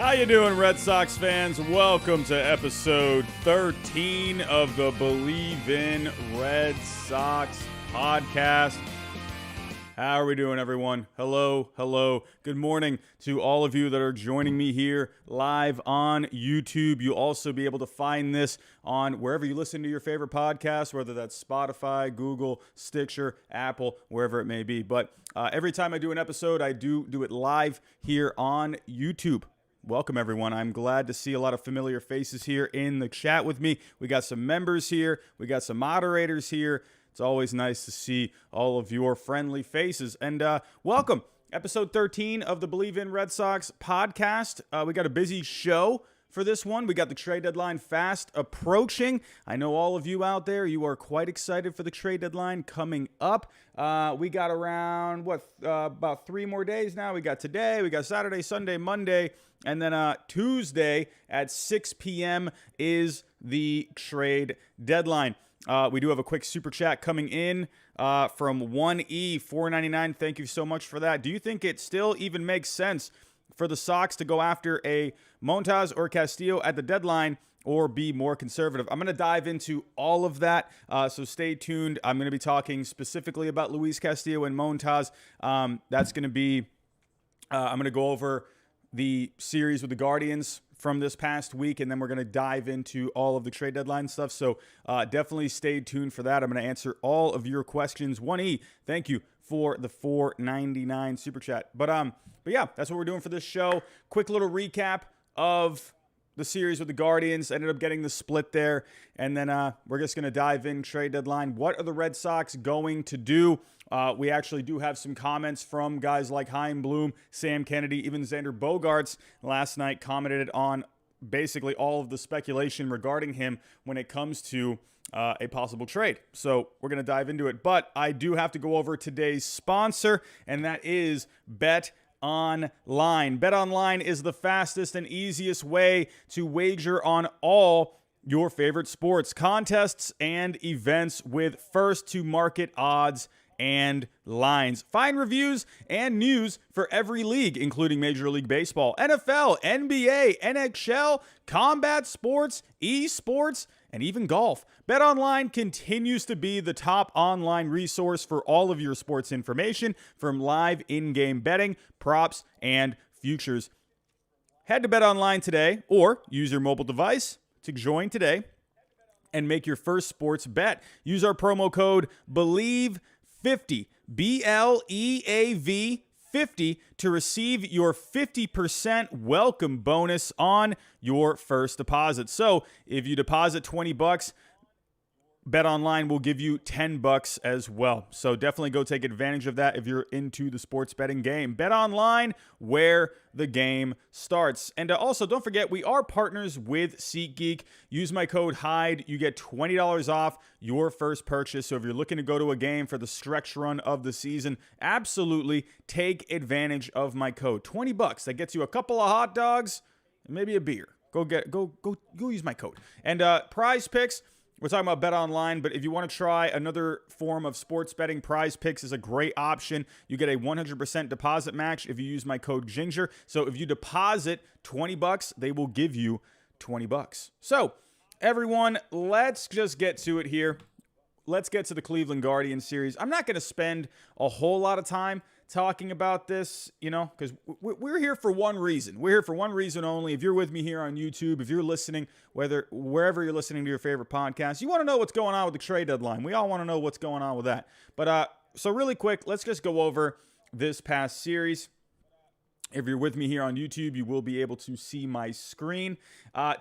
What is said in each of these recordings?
How you doing, Red Sox fans? Welcome to episode 13 of the Bleav in Red Sox podcast. How are we doing, everyone? Hello. Good morning to all of you that are joining me here live on YouTube. You'll also be able to find this on wherever you listen to your favorite podcast, whether that's Spotify, Google, Stitcher, Apple, wherever it may be. But every time I do an episode, I do it live here on YouTube. Welcome, everyone. I'm glad to see a lot of familiar faces here in the chat with me. We got some members here. We got some moderators here. It's always nice to see all of your friendly faces. And welcome. Episode 13 of the Bleav in Red Sox podcast. We got a busy show for this one. We got the trade deadline fast approaching. I know all of you out there, you are quite excited for the trade deadline coming up. We got around, about 3 more days now. We got today, we got Saturday, Sunday, Monday, and then Tuesday at 6 p.m. is the trade deadline. We do have a quick super chat coming in from 1E, $4.99. Thank you so much for that. Do you think it still even makes sense for the Sox to go after a Montas or Castillo at the deadline or be more conservative? I'm going to dive into all of that, so stay tuned. I'm going to be talking specifically about Luis Castillo and Montas. That's going to be, I'm going to go over the series with the Guardians from this past week, and then we're going to dive into all of the trade deadline stuff. So definitely stay tuned for that. I'm going to answer all of your questions. 1E, thank you for the $4.99 super chat. But yeah, that's what we're doing for this show. Quick little recap of the series with the Guardians. Ended up getting the split there, and then we're just going to dive in trade deadline. What are the Red Sox going to do? We actually do have some comments from guys like Chaim Bloom, Sam Kennedy, even Xander Bogaerts last night commented on basically all of the speculation regarding him when it comes to a possible trade. So we're going to dive into it. But I do have to go over today's sponsor, and that is Bet Online. Bet Online is the fastest and easiest way to wager on all your favorite sports, contests, and events with first-to-market odds and lines. Find reviews and news for every league, including Major League Baseball, NFL, NBA, NHL, combat sports, esports, and even golf. BetOnline continues to be the top online resource for all of your sports information, from live in-game betting, props, and futures. Head to BetOnline today or use your mobile device to join today and make your first sports bet. Use our promo code BLEAV50, BLEAV 50 to receive your 50% welcome bonus on your first deposit. So if you deposit $20, BetOnline will give you $10 as well. So definitely go take advantage of that if you're into the sports betting game. BetOnline, where the game starts. And also, don't forget, we are partners with SeatGeek. Use my code HYDE. You get $20 off your first purchase. So if you're looking to go to a game for the stretch run of the season, absolutely take advantage of my code. $20. That gets you a couple of hot dogs and maybe a beer. Go use my code. And Prize Picks. We're talking about Bet Online, but if you want to try another form of sports betting, Prize Picks is a great option. You get a 100% deposit match if you use my code Ginger. So if you deposit $20, they will give you $20. So everyone, let's just get to it here. Let's get to the Cleveland Guardians series. I'm not going to spend a whole lot of time talking about this, because we're here for one reason. We're here for one reason only. If you're with me here on YouTube, if you're listening, wherever you're listening to your favorite podcast, you want to know what's going on with the trade deadline. We all want to know what's going on with that. But so really quick, let's just go over this past series. If you're with me here on YouTube, you will be able to see my screen.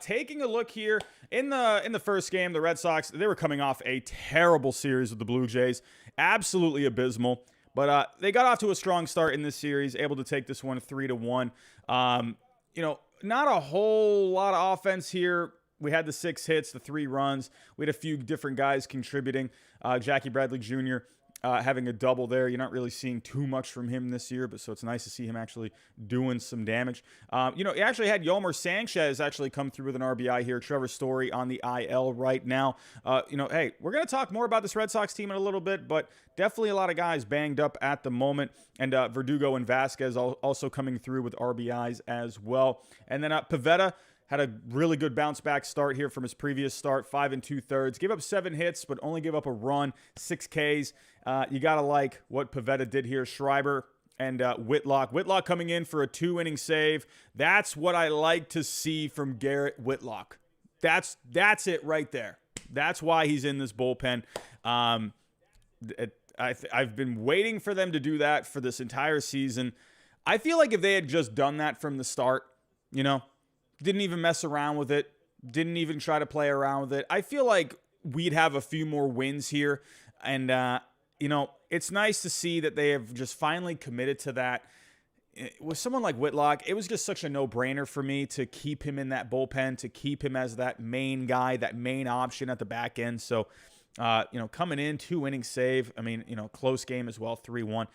Taking a look here in the first game, the Red Sox, they were coming off a terrible series with the Blue Jays, absolutely abysmal. But they got off to a strong start in this series, able to take this one 3-1. Not a whole lot of offense here. We had the 6 hits, the 3 runs. We had a few different guys contributing. Jackie Bradley Jr. having a double there. You're not really seeing too much from him this year, but so it's nice to see him actually doing some damage. He actually had Yolmer Sanchez actually come through with an RBI here. Trevor Story on the IL right now. Hey, we're going to talk more about this Red Sox team in a little bit, but definitely a lot of guys banged up at the moment. And Verdugo and Vasquez also coming through with RBIs as well. And then Pivetta had a really good bounce back start here from his previous start, 5 2/3. Gave up 7 hits, but only gave up a run, 6 Ks. You got to like what Pivetta did here. Schreiber and Whitlock. Whitlock coming in for a 2-inning save. That's what I like to see from Garrett Whitlock. That's it right there. That's why he's in this bullpen. I've been waiting for them to do that for this entire season. I feel like if they had just done that from the start, didn't even mess around with it, didn't even try to play around with it, I feel like we'd have a few more wins here. And, it's nice to see that they have just finally committed to that. With someone like Whitlock, it was just such a no-brainer for me to keep him in that bullpen, to keep him as that main guy, that main option at the back end. So, coming in, 2-inning save. I mean, close game as well, 3-1.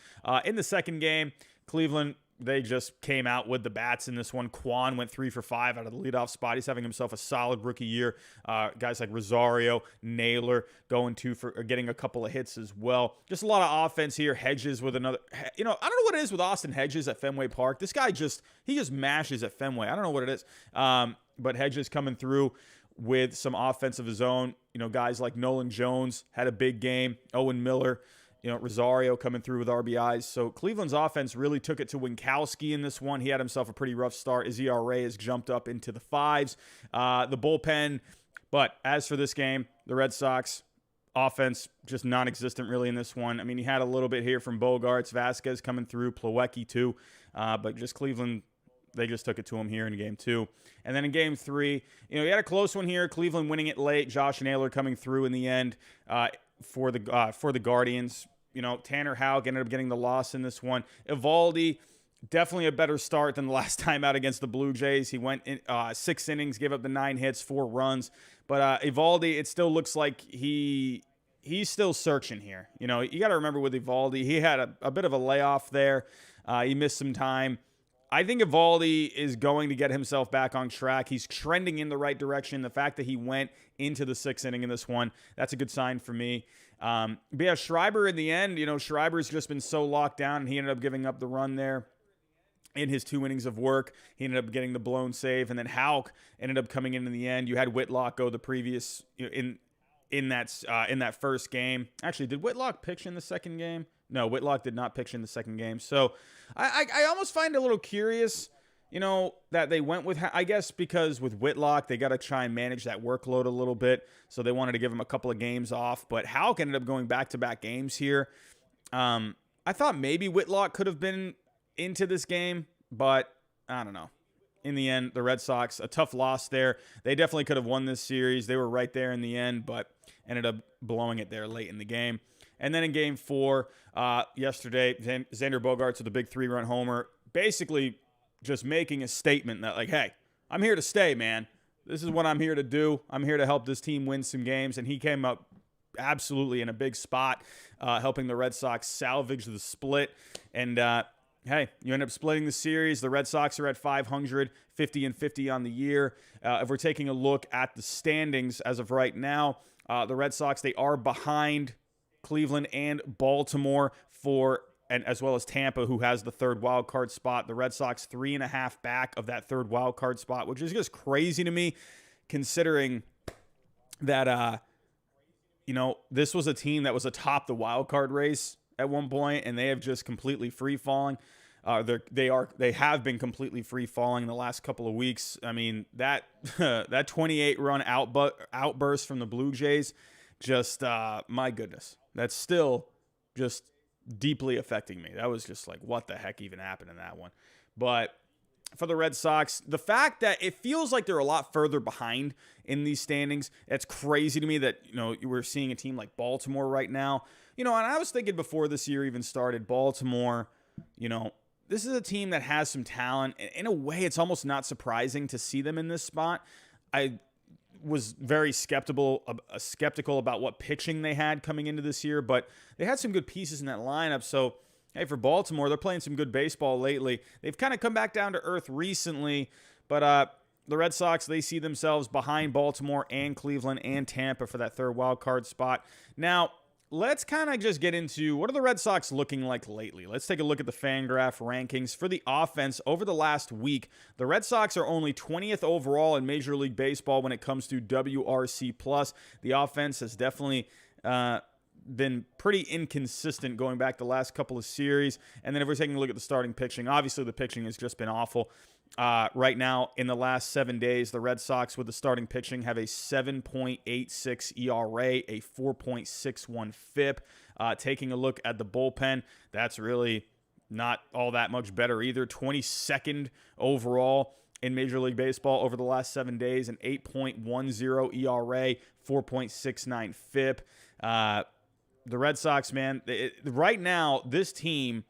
In the second game, Cleveland, they just came out with the bats in this one. Kwan went 3 for 5 out of the leadoff spot. He's having himself a solid rookie year. Guys like Rosario, Naylor going 2 for getting a couple of hits as well. Just a lot of offense here. Hedges with another. I don't know what it is with Austin Hedges at Fenway Park. This guy just mashes at Fenway. I don't know what it is. But Hedges coming through with some offense of his own. Guys like Nolan Jones had a big game. Owen Miller. Rosario coming through with RBIs. So Cleveland's offense really took it to Winkowski in this one. He had himself a pretty rough start. His ERA has jumped up into the 5s. The bullpen. But as for this game, the Red Sox offense just non-existent really in this one. I mean, he had a little bit here from Bogaerts, Vasquez coming through, Plawecki too. But just Cleveland, they just took it to him here in game 2. And then in game 3, he had a close one here. Cleveland winning it late. Josh Naylor coming through in the end for the Guardians. Tanner Houck ended up getting the loss in this one. Evaldi, definitely a better start than the last time out against the Blue Jays. He went in 6 innings, gave up the 9 hits, 4 runs. But Evaldi, it still looks like he's still searching here. You got to remember with Evaldi, he had a bit of a layoff there. He missed some time. I think Evaldi is going to get himself back on track. He's trending in the right direction. The fact that he went into the 6th inning in this one, that's a good sign for me. But yeah, Schreiber in the end, Schreiber's just been so locked down, and he ended up giving up the run there in his 2 innings of work. He ended up getting the blown save, and then Houck ended up coming in the end. You had Whitlock go the previous in that first game. Actually, did Whitlock pitch in the second game? No, Whitlock did not pitch in the second game. So I almost find it a little curious, that they went with, I guess, because with Whitlock, they got to try and manage that workload a little bit. So they wanted to give him a couple of games off. But Houck ended up going back-to-back games here. I thought maybe Whitlock could have been into this game, but I don't know. In the end, the Red Sox, a tough loss there. They definitely could have won this series. They were right there in the end, but ended up blowing it there late in the game. And then in game 4, yesterday, Xander Bogaerts with a big 3-run homer, basically just making a statement that, like, hey, I'm here to stay, man. This is what I'm here to do. I'm here to help this team win some games. And he came up absolutely in a big spot, helping the Red Sox salvage the split. And, hey, you end up splitting the series. The Red Sox are at 500, 50-50 on the year. If we're taking a look at the standings as of right now, the Red Sox, they are behind Cleveland and Baltimore and as well as Tampa, who has the 3rd wild card spot. The Red Sox 3.5 back of that 3rd wild card spot, which is just crazy to me, considering that this was a team that was atop the wild card race at one point, and they have just completely free falling. They have been completely free falling in the last couple of weeks. I mean, that 28-run outburst from the Blue Jays, just my goodness, that's still just deeply affecting me. That was just like, what the heck even happened in that one? But for the Red Sox, the fact that it feels like they're a lot further behind in these standings, it's crazy to me that we're seeing a team like Baltimore right now. And I was thinking before this year even started, Baltimore, this is a team that has some talent. In a way, it's almost not surprising to see them in this spot. was very skeptical about what pitching they had coming into this year, but they had some good pieces in that lineup. So, hey, for Baltimore, they're playing some good baseball lately. They've kind of come back down to earth recently, but the Red Sox, they see themselves behind Baltimore and Cleveland and Tampa for that third wild card spot. Now, let's kind of just get into what are the Red Sox looking like lately. Let's take a look at the FanGraph rankings. For the offense, over the last week, the Red Sox are only 20th overall in Major League Baseball when it comes to WRC+. The offense has definitely been pretty inconsistent going back the last couple of series. And then if we're taking a look at the starting pitching, obviously the pitching has just been awful. Right now, in the last 7 days, the Red Sox with the starting pitching have a 7.86 ERA, a 4.61 FIP. Taking a look at the bullpen, that's really not all that much better either. 22nd overall in Major League Baseball over the last 7 days, an 8.10 ERA, 4.69 FIP. The Red Sox, man, right now, this team,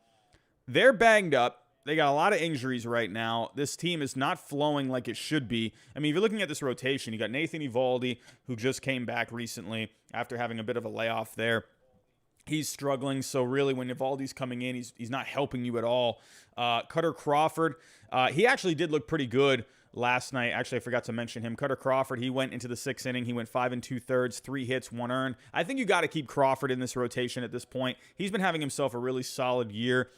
they're banged up. They got a lot of injuries right now. This team is not flowing like it should be. I mean, if you're looking at this rotation, you got Nathan Eovaldi, who just came back recently after having a bit of a layoff there. He's struggling, so really when Eovaldi's coming in, he's not helping you at all. Cutter Crawford, he actually did look pretty good last night. Actually, I forgot to mention him. Cutter Crawford, he went into the 6th inning. He went 5 2/3, 3 hits, 1 earned. I think you got to keep Crawford in this rotation at this point. He's been having himself a really solid year.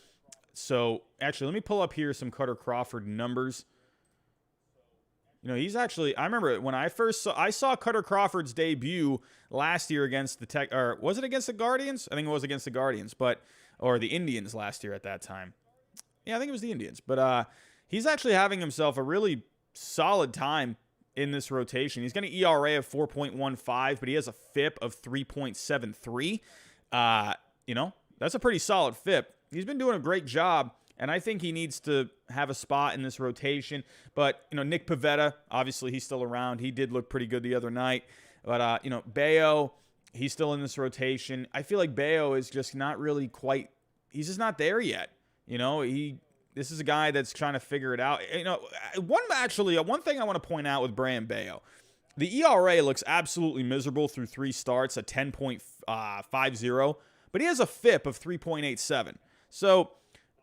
So, actually, let me pull up here some Cutter Crawford numbers. You know, he's actually, I remember when I saw Cutter Crawford's debut last year against the or was it against the Guardians? I think it was against the Guardians, or the Indians last year at that time. Yeah, I think it was the Indians. But he's actually having himself a really solid time in this rotation. He's got an ERA of 4.15, but he has a FIP of 3.73. You know, that's a pretty solid FIP. He's been doing a great job, and I think he needs to have a spot in this rotation. But, you know, Nick Pivetta, obviously he's still around. He did look pretty good the other night. But, you know, Bayo, he's still in this rotation. I feel like Bayo is just not really quite – he's just not there yet. You know, this is a guy that's trying to figure it out. You know, one thing I want to point out with Brayan Bayo, the ERA looks absolutely miserable through 3 starts at 10.50, but he has a FIP of 3.87. So,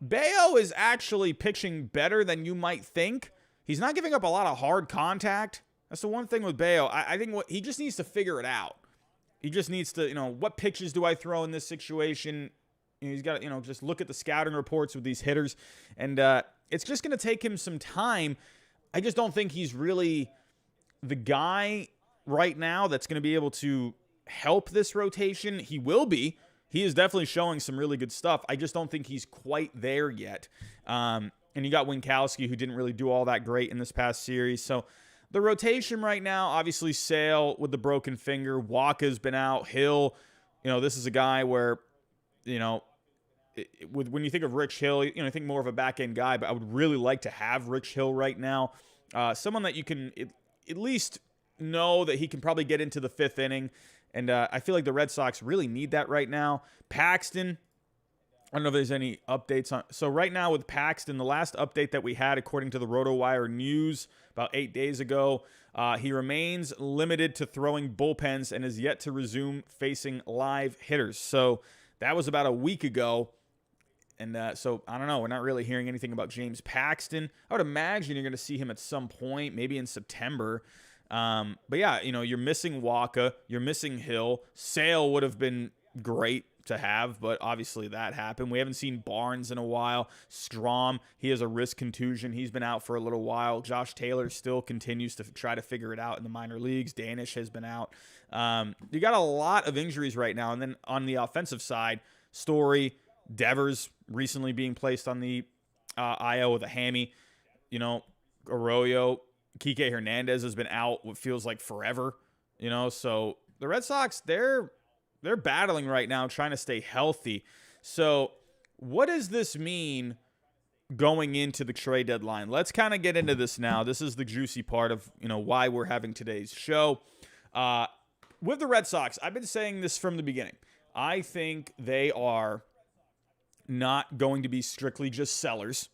Bayo is actually pitching better than you might think. He's not giving up a lot of hard contact. That's the one thing with Bayo. I think he just needs to figure it out. He just needs to, you know, what pitches do I throw in this situation? You know, he's got to, you know, just look at the scouting reports with these hitters. And it's just going to take him some time. I just don't think he's really the guy right now that's going to be able to help this rotation. He will be. He is definitely showing some really good stuff. I just don't think he's quite there yet. And you got Winkowski, who didn't really do all that great in this past series. So the rotation right now, obviously Sale with the broken finger. Walker's been out. Hill, you know, this is a guy where, you know, when you think of Rich Hill, you know, I think more of a back-end guy, but I would really like to have Rich Hill right now. Someone that you can at least know that he can probably get into the 5th inning. And I feel like the Red Sox really need that right now. Paxton, I don't know if there's any updates on. So right now with Paxton, the last update that we had, according to the RotoWire News about 8 days ago, he remains limited to throwing bullpens and is yet to resume facing live hitters. So that was about a week ago. And so, I don't know. We're not really hearing anything about James Paxton. I would imagine you're going to see him at some point, maybe in September. But yeah, you know, you're missing Walker, you're missing Hill. Sale would have been great to have, but obviously that happened. We haven't seen Barnes in a while. Strom, he has a wrist contusion. He's been out for a little while. Josh Taylor still continues to try to figure it out in the minor leagues. Danish has been out. You got a lot of injuries right now. And then on the offensive side, Story, Devers recently being placed on the IL with a hammy. You know, Arroyo, Kike Hernandez has been out what feels like forever, you know, so the Red Sox, they're battling right now trying to stay healthy. So what does this mean going into the trade deadline? Let's kind of get into this now. This is the juicy part of, you know, why we're having today's show. With the Red Sox, I've been saying this from the beginning. I think they are not going to be strictly just sellers.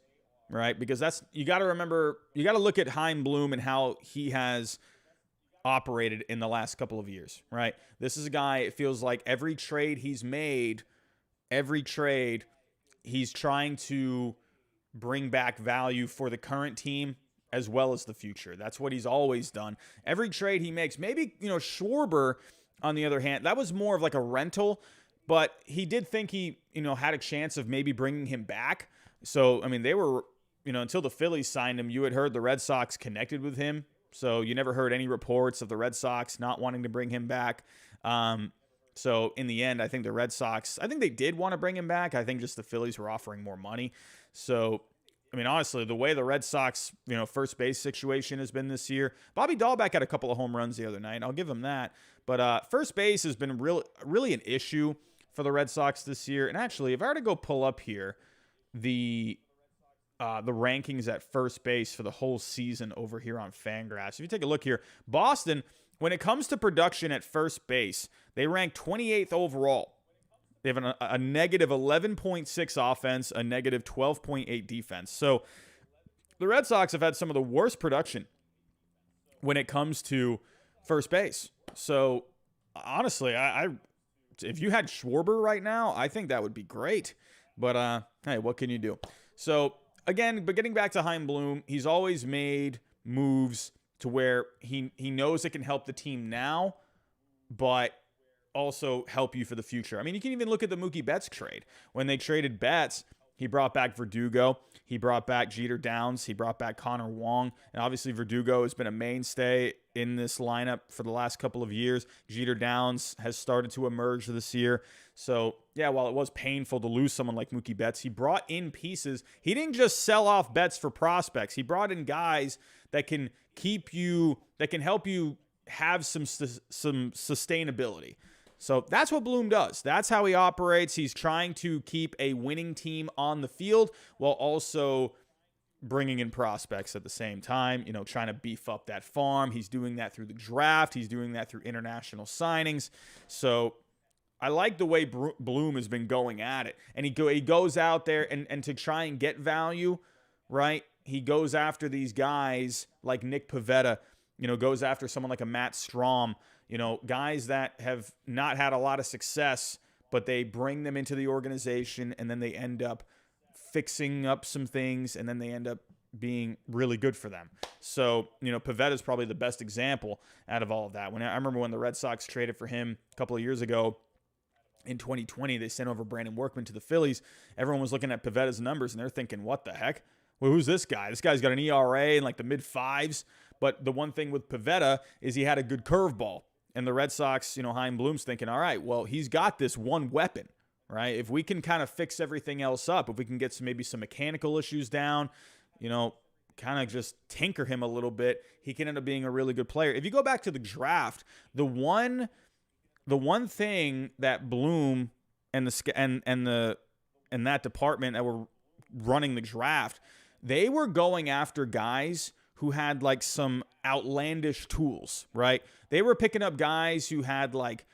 Right? Because you got to remember, you got to look at Chaim Bloom and how he has operated in the last couple of years, right? This is a guy, it feels like every trade he's made, he's trying to bring back value for the current team as well as the future. That's what he's always done. Every trade he makes, maybe, Schwarber, on the other hand, that was more of like a rental, but he did think he, had a chance of maybe bringing him back. So, I mean, they were, until the Phillies signed him, you had heard the Red Sox connected with him. So you never heard any reports of the Red Sox not wanting to bring him back. So in the end, I think the Red Sox, I think they did want to bring him back. I think just the Phillies were offering more money. So, I mean, honestly, the way the Red Sox, first base situation has been this year, Bobby Dahlbeck had a couple of home runs the other night. I'll give him that. But first base has been really an issue for the Red Sox this year. And actually, if I were to go pull up here the rankings at first base for the whole season over here on Fangraphs, if you take a look here, Boston, when it comes to production at first base, they rank 28th overall. They have a negative 11.6 offense, a negative 12.8 defense. So the Red Sox have had some of the worst production when it comes to first base. So honestly, if you had Schwarber right now, I think that would be great. But hey, what can you do? So again, but getting back to Chaim Bloom, he's always made moves to where he knows it can help the team now, but also help you for the future. I mean, you can even look at the Mookie Betts trade. When they traded Betts, he brought back Verdugo. He brought back Jeter Downs. He brought back Connor Wong. And obviously Verdugo has been a mainstay in this lineup for the last couple of years. Jeter Downs has started to emerge this year. So, yeah, while it was painful to lose someone like Mookie Betts, he brought in pieces. He didn't just sell off Betts for prospects. He brought in guys that can help you have some sustainability. So that's what Bloom does. That's how he operates. He's trying to keep a winning team on the field while also bringing in prospects at the same time, trying to beef up that farm. He's doing that through the draft. He's doing that through international signings. So I like the way Bloom has been going at it. And he goes out there and to try and get value, right? He goes after these guys like Nick Pivetta, goes after someone like a Matt Strahm, guys that have not had a lot of success, but they bring them into the organization and then they end up fixing up some things and then they end up being really good for them. So, Pivetta is probably the best example out of all of that. I remember when the Red Sox traded for him a couple of years ago in 2020, they sent over Brandon Workman to the Phillies. Everyone was looking at Pivetta's numbers and they're thinking, what the heck? Well, who's this guy? This guy's got an ERA in like the mid fives. But the one thing with Pivetta is he had a good curveball. And the Red Sox, Chaim Bloom's thinking, all right, well, he's got this one weapon, right? If we can kind of fix everything else up, if we can get maybe some mechanical issues down, kind of just tinker him a little bit, he can end up being a really good player. If you go back to the draft, the one thing that Bloom and that department that were running the draft, they were going after guys who had like some outlandish tools, right? They were picking up guys who had like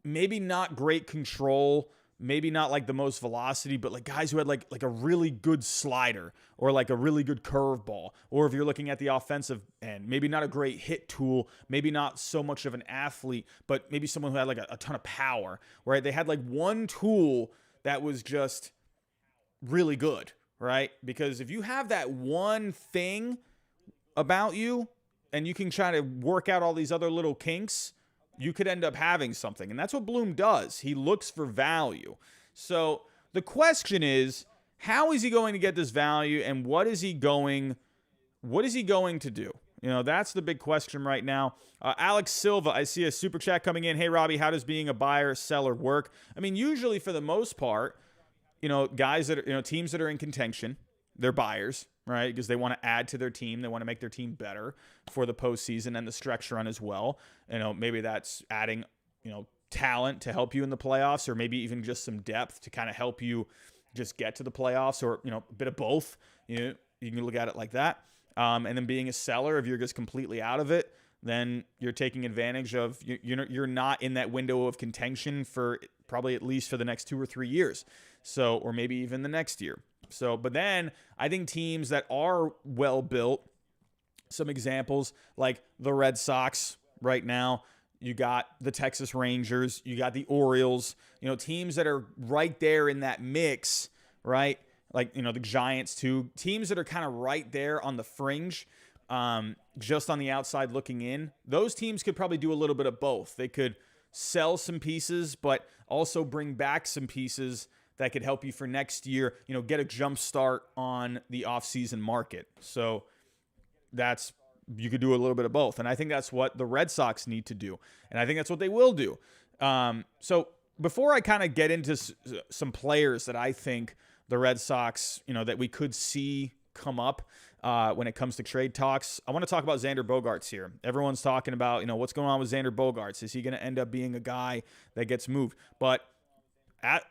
maybe not great control, maybe not like the most velocity, but like guys who had like a really good slider or like a really good curveball. Or if you're looking at the offensive end, maybe not a great hit tool, maybe not so much of an athlete, but maybe someone who had like a ton of power, right? They had like one tool that was just really good, right? Because if you have that one thing about you and you can try to work out all these other little kinks, you could end up having something. And that's what Bloom does. He looks for value. So the question is, how is he going to get this value and what is he going to do? That's the big question right now. Alex Silva, I see a super chat coming in. Hey, Robbie, how does being a buyer, seller work? I mean, usually for the most part, guys that are, teams that are in contention, they're buyers, right? Because they want to add to their team. They want to make their team better for the postseason and the stretch run as well. Maybe that's adding, talent to help you in the playoffs, or maybe even just some depth to kind of help you just get to the playoffs, or, a bit of both. You can look at it like that. And then being a seller, if you're just completely out of it, then you're taking advantage of, you're not in that window of contention for probably at least for the next 2 or 3 years. So, or maybe even the next year. So, but then I think teams that are well built, some examples like the Red Sox right now. You got the Texas Rangers. You got the Orioles. Teams that are right there in that mix, right? Like, the Giants too. Teams that are kind of right there on the fringe, just on the outside looking in. Those teams could probably do a little bit of both. They could sell some pieces, but also bring back some pieces that could help you for next year, get a jump start on the offseason market. So you could do a little bit of both. And I think that's what the Red Sox need to do. And I think that's what they will do. So before I kind of get into some players that I think the Red Sox, that we could see come up when it comes to trade talks, I want to talk about Xander Bogaerts here. Everyone's talking about, what's going on with Xander Bogaerts. Is he going to end up being a guy that gets moved? But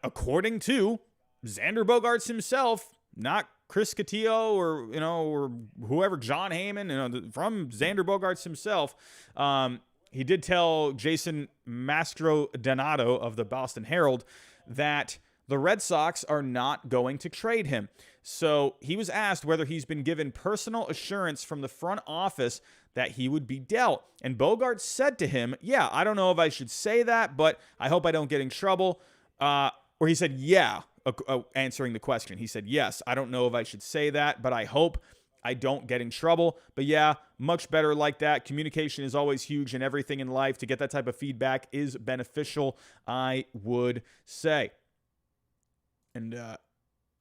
according to Xander Bogaerts himself, not Chris Castillo or whoever, John Heyman, from Xander Bogaerts himself, he did tell Jason Mastrodonato of the Boston Herald that the Red Sox are not going to trade him. So he was asked whether he's been given personal assurance from the front office that he would be dealt. And Bogaerts said to him, yeah, I don't know if I should say that, but I hope I don't get in trouble. Or he said, yeah, answering the question. He said, yes, I don't know if I should say that, but I hope I don't get in trouble. But yeah, much better like that. Communication is always huge in everything in life. To get that type of feedback is beneficial, I would say. And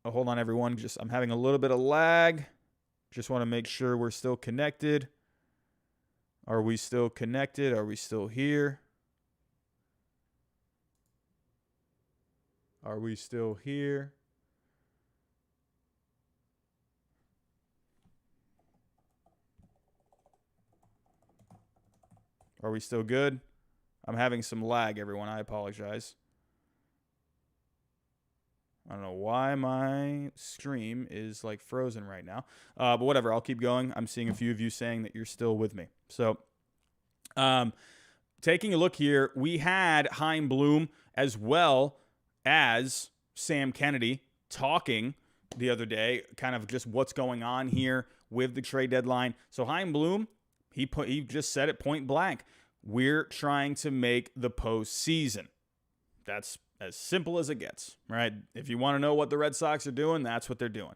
hold on, everyone. I'm having a little bit of lag. Just want to make sure we're still connected. Are we still connected? Are we still here? Are we still here? Are we still good? I'm having some lag, everyone. I apologize. I don't know why my stream is like frozen right now. But whatever, I'll keep going. I'm seeing a few of you saying that you're still with me. So taking a look here, we had Chaim Bloom as well as Sam Kennedy talking the other day, kind of just what's going on here with the trade deadline. So Chaim Bloom, he just said it point blank. We're trying to make the postseason. That's as simple as it gets, right? If you want to know what the Red Sox are doing, that's what they're doing.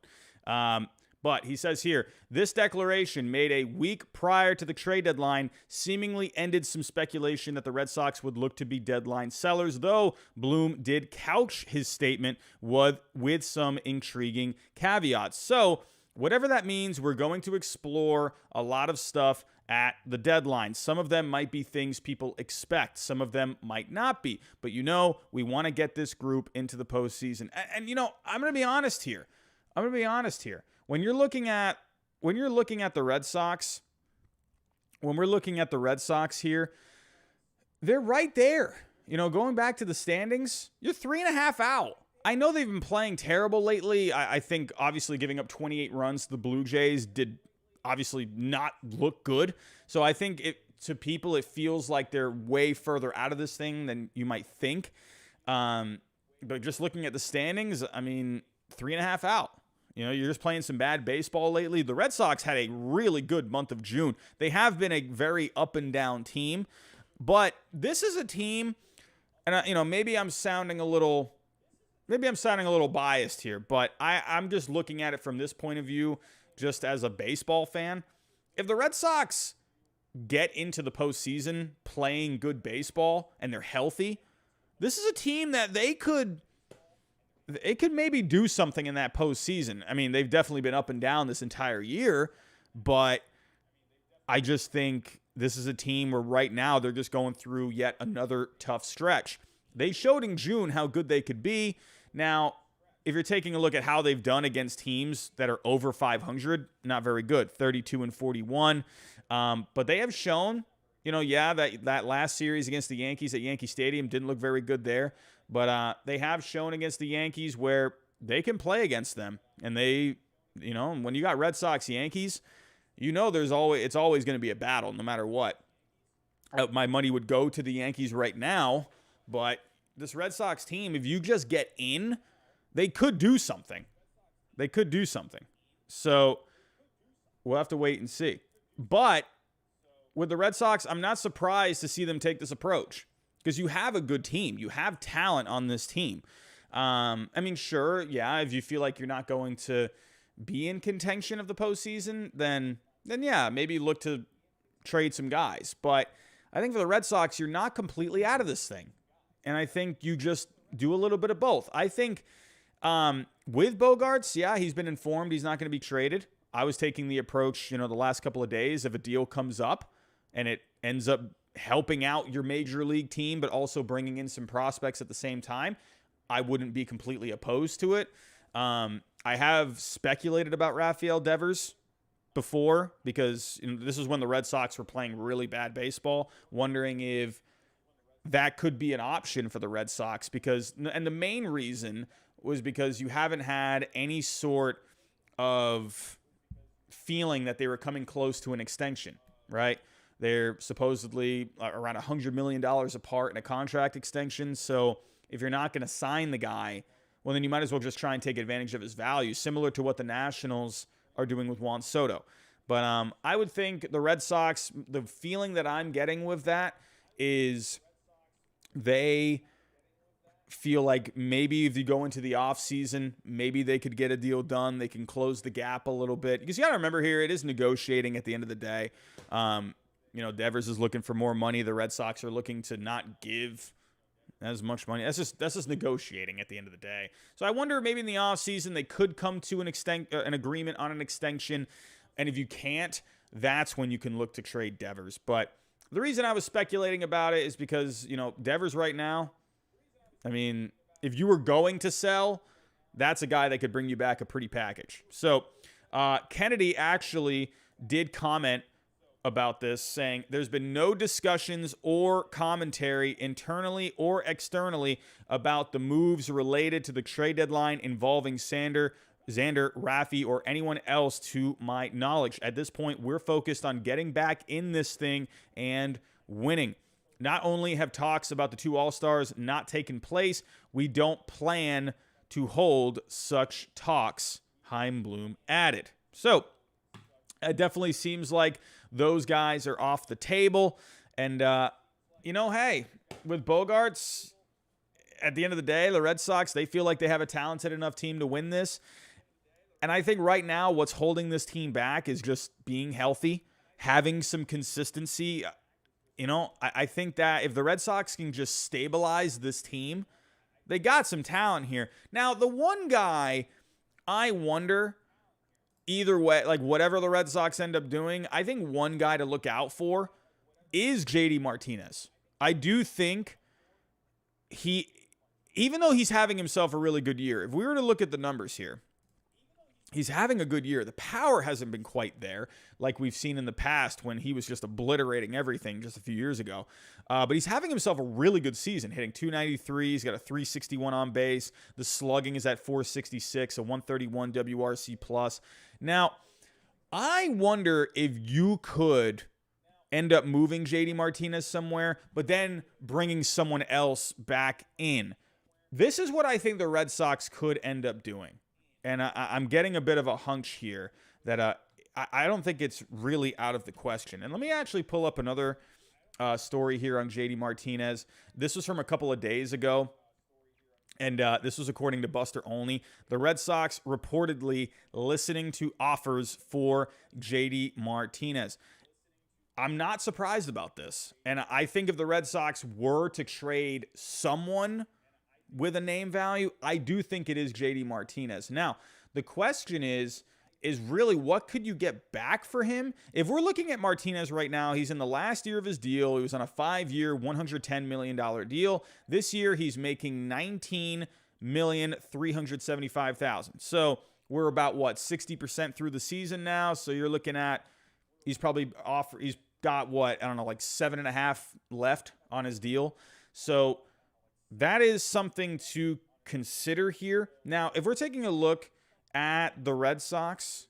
But he says here, this declaration made a week prior to the trade deadline seemingly ended some speculation that the Red Sox would look to be deadline sellers, though Bloom did couch his statement with some intriguing caveats. So whatever that means, we're going to explore a lot of stuff at the deadline. Some of them might be things people expect. Some of them might not be. But we want to get this group into the postseason. And I'm going to be honest here. When you're looking at the Red Sox, when we're looking at the Red Sox here, they're right there. Going back to the standings, you're 3.5 out. I know they've been playing terrible lately. I think obviously giving up 28 runs to the Blue Jays did obviously not look good. So I think to people, it feels like they're way further out of this thing than you might think. But just looking at the standings, 3.5 out. You're just playing some bad baseball lately. The Red Sox had a really good month of June. They have been a very up and down team, but this is a team, and maybe I'm sounding a little biased here, but I'm just looking at it from this point of view, just as a baseball fan. If the Red Sox get into the postseason playing good baseball and they're healthy, this is a team that they could maybe do something in that postseason. They've definitely been up and down this entire year, but I just think this is a team where right now they're just going through yet another tough stretch. They showed in June how good they could be. Now, if you're taking a look at how they've done against teams that are over 500, not very good, 32-41. But they have shown, that last series against the Yankees at Yankee Stadium didn't look very good there. But they have shown against the Yankees where they can play against them. And they, when you got Red Sox, Yankees, it's always going to be a battle no matter what. My money would go to the Yankees right now, but this Red Sox team, if you just get in, they could do something. So we'll have to wait and see. But with the Red Sox, I'm not surprised to see them take this approach because you have a good team. You have talent on this team. I mean, sure, yeah, if you feel like you're not going to be in contention of the postseason, then yeah, maybe look to trade some guys. But I think for the Red Sox, you're not completely out of this thing. And I think you just do a little bit of both. I think with Bogaerts, yeah, he's been informed he's not going to be traded. I was taking the approach, the last couple of days, if a deal comes up and it ends up helping out your major league team, but also bringing in some prospects at the same time, I wouldn't be completely opposed to it. I have speculated about Rafael Devers before because this is when the Red Sox were playing really bad baseball, wondering if that could be an option for the Red Sox and the main reason was because you haven't had any sort of feeling that they were coming close to an extension, right? They're supposedly around $100 million apart in a contract extension. So if you're not going to sign the guy, well, then you might as well just try and take advantage of his value, similar to what the Nationals are doing with Juan Soto. But I would think the Red Sox, the feeling that I'm getting with that is they feel like maybe if you go into the offseason, maybe they could get a deal done. They can close the gap a little bit. Because you got to remember here, it is negotiating at the end of the day. Devers is looking for more money. The Red Sox are looking to not give as much money. That's just negotiating at the end of the day. So I wonder maybe in the offseason they could come to an agreement on an extension. And if you can't, that's when you can look to trade Devers. But the reason I was speculating about it is because, Devers right now, I mean, if you were going to sell, that's a guy that could bring you back a pretty package. So Kennedy actually did comment about this, saying there's been no discussions or commentary internally or externally about the moves related to the trade deadline involving Xander, Rafi, or anyone else to my knowledge. At this point, we're focused on getting back in this thing and winning. Not only have talks about the two All-Stars not taken place, we don't plan to hold such talks, Heimblum added. So it definitely seems like those guys are off the table. And, hey, with Bogaerts, at the end of the day, the Red Sox, they feel like they have a talented enough team to win this. And I think right now what's holding this team back is just being healthy, having some consistency. I think that if the Red Sox can just stabilize this team, they got some talent here. Now, the one guy I wonder, either way, like whatever the Red Sox end up doing, I think one guy to look out for is Jd Martinez. I do think even though he's having himself a really good year, if we were to look at the numbers here, he's having a good year. The power hasn't been quite there like we've seen in the past when he was just obliterating everything just a few years ago. But he's having himself a really good season, hitting 293. He's got a 361 on base. The slugging is at 466, a 131 WRC plus. Now, I wonder if you could end up moving Jd Martinez somewhere, but then bringing someone else back in. This is what I think the Red Sox could end up doing. And I'm getting a bit of a hunch here that I don't think it's really out of the question. And let me actually pull up another story here on Jd Martinez. This was from a couple of days ago. And this was according to Buster Olney. The Red Sox reportedly listening to offers for Jd Martinez. I'm not surprised about this. And I think if the Red Sox were to trade someone with a name value, I do think it is Jd Martinez. Now, the question is really what could you get back for him? If we're looking at Martinez right now, he's in the last year of his deal. He was on a 5-year, $110 million deal. This year, he's making $19,375,000. So we're about, 60% through the season now. So you're looking at, he's got, 7.5 left on his deal. So that is something to consider here. Now, if we're taking a look at the Red Sox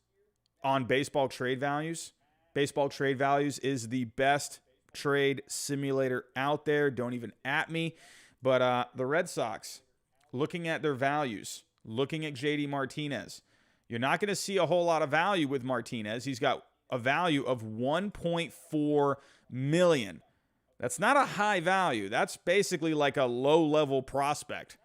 on baseball trade values is the best trade simulator out there. Don't even at me. But the Red Sox, looking at their values, looking at Jd Martinez, you're not going to see a whole lot of value with Martinez. He's got a value of $1.4 million. That's not a high value. That's basically like a low-level prospect.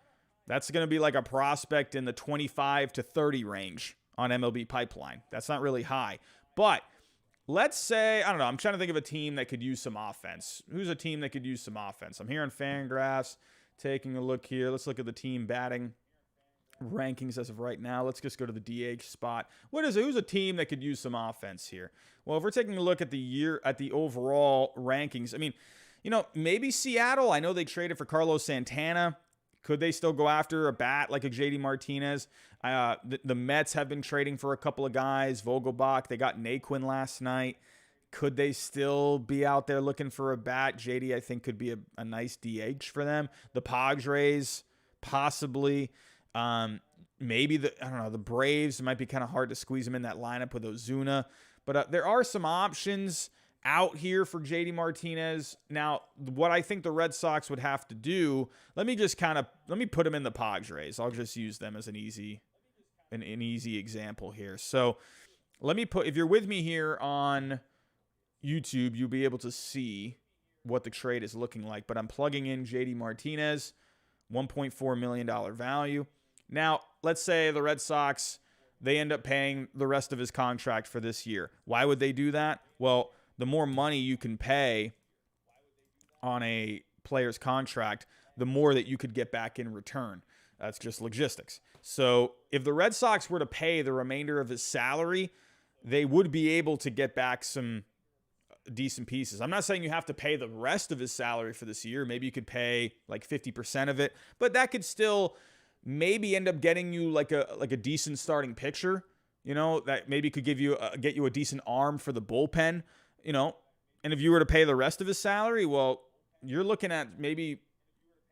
That's going to be like a prospect in the 25 to 30 range on MLB Pipeline. That's not really high. But let's say, I don't know, I'm trying to think of a team that could use some offense. Who's a team that could use some offense? I'm here on Fangraphs, taking a look here. Let's look at the team batting rankings as of right now. Let's just go to the DH spot. Who's a team that could use some offense here? Well, if we're taking a look at the overall rankings, I mean, maybe Seattle. I know they traded for Carlos Santana. Could they still go after a bat like a Jd Martinez? The Mets have been trading for a couple of guys. Vogelbach, they got Naquin last night. Could they still be out there looking for a bat? JD, I think, could be a nice DH for them. The Padres, possibly. Maybe the Braves. It might be kind of hard to squeeze them in that lineup with Ozuna. But there are some options out here for Jd Martinez. Now, what I think the Red Sox would have to do, let me put him in the Padres. I'll just use them as an easy example here. So if you're with me here on YouTube, you'll be able to see what the trade is looking like. But I'm plugging in Jd Martinez, $1.4 million value. Now, let's say the Red Sox, they end up paying the rest of his contract for this year. Why would they do that? Well, the more money you can pay on a player's contract, the more that you could get back in return. That's just logistics. So if the Red Sox were to pay the remainder of his salary, they would be able to get back some decent pieces. I'm not saying you have to pay the rest of his salary for this year. Maybe you could pay like 50% of it, but that could still maybe end up getting you like a decent starting pitcher, that maybe could get you a decent arm for the bullpen. And if you were to pay the rest of his salary, well, you're looking at maybe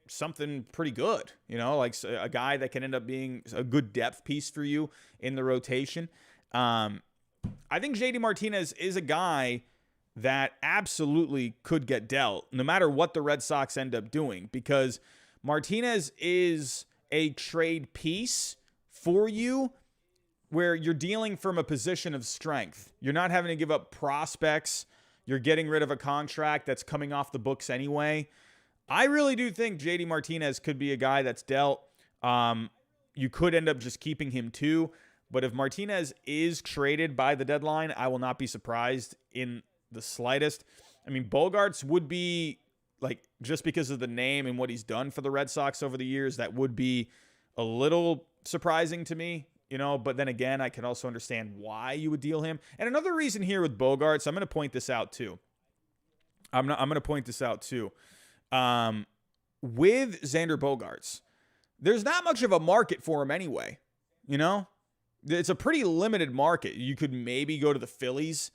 something pretty good, like a guy that can end up being a good depth piece for you in the rotation. I think Jd Martinez is a guy that absolutely could get dealt no matter what the Red Sox end up doing, because Martinez is a trade piece for you where you're dealing from a position of strength. You're not having to give up prospects. You're getting rid of a contract that's coming off the books anyway. I really do think Jd Martinez could be a guy that's dealt. You could end up just keeping him too. But if Martinez is traded by the deadline, I will not be surprised in the slightest. I mean, Bogaerts would be, like, just because of the name and what he's done for the Red Sox over the years, that would be a little surprising to me. But then again, I can also understand why you would deal him. And another reason here with Bogaerts, I'm going to point this out too. I'm going to point this out too. With Xander Bogaerts, there's not much of a market for him anyway. It's a pretty limited market. You could maybe go to the Phillies.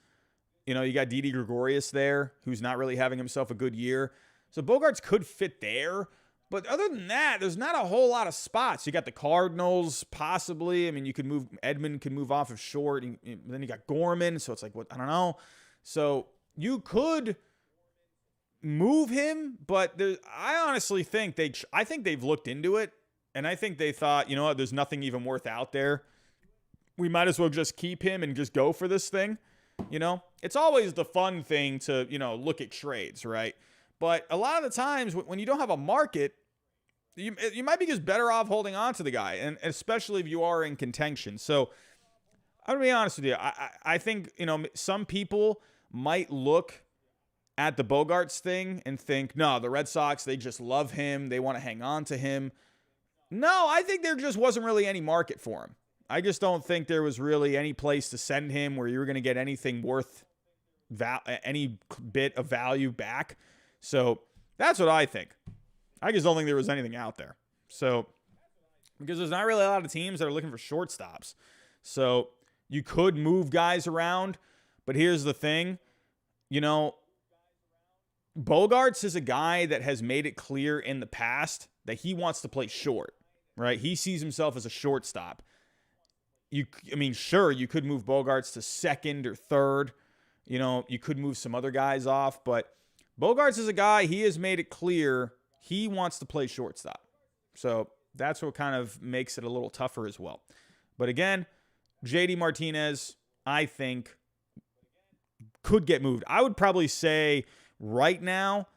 You got Didi Gregorius there, who's not really having himself a good year. So Bogaerts could fit there. But other than that, there's not a whole lot of spots. You got the Cardinals, possibly. I mean, Edman could move off of short. And then you got Gorman. So it's like, what? I don't know. So you could move him, but I honestly think they've looked into it. And I think they thought, what? There's nothing even worth out there. We might as well just keep him and just go for this thing. It's always the fun thing to, look at trades, right? But a lot of the times when you don't have a market, you might be just better off holding on to the guy, and especially if you are in contention. So I'm going to be honest with you. I think, some people might look at the Bogaerts thing and think, no, the Red Sox, they just love him. They want to hang on to him. No, I think there just wasn't really any market for him. I just don't think there was really any place to send him where you were going to get anything worth any bit of value back. So that's what I think. I just don't think there was anything out there. So, because there's not really a lot of teams that are looking for shortstops. So you could move guys around, but here's the thing. Bogaerts is a guy that has made it clear in the past that he wants to play short, right? He sees himself as a shortstop. Sure, you could move Bogaerts to second or third. You could move some other guys off, but Bogaerts is a guy, he has made it clear he wants to play shortstop. So that's what kind of makes it a little tougher as well. But again, Jd Martinez, I think, could get moved. I would probably say right now,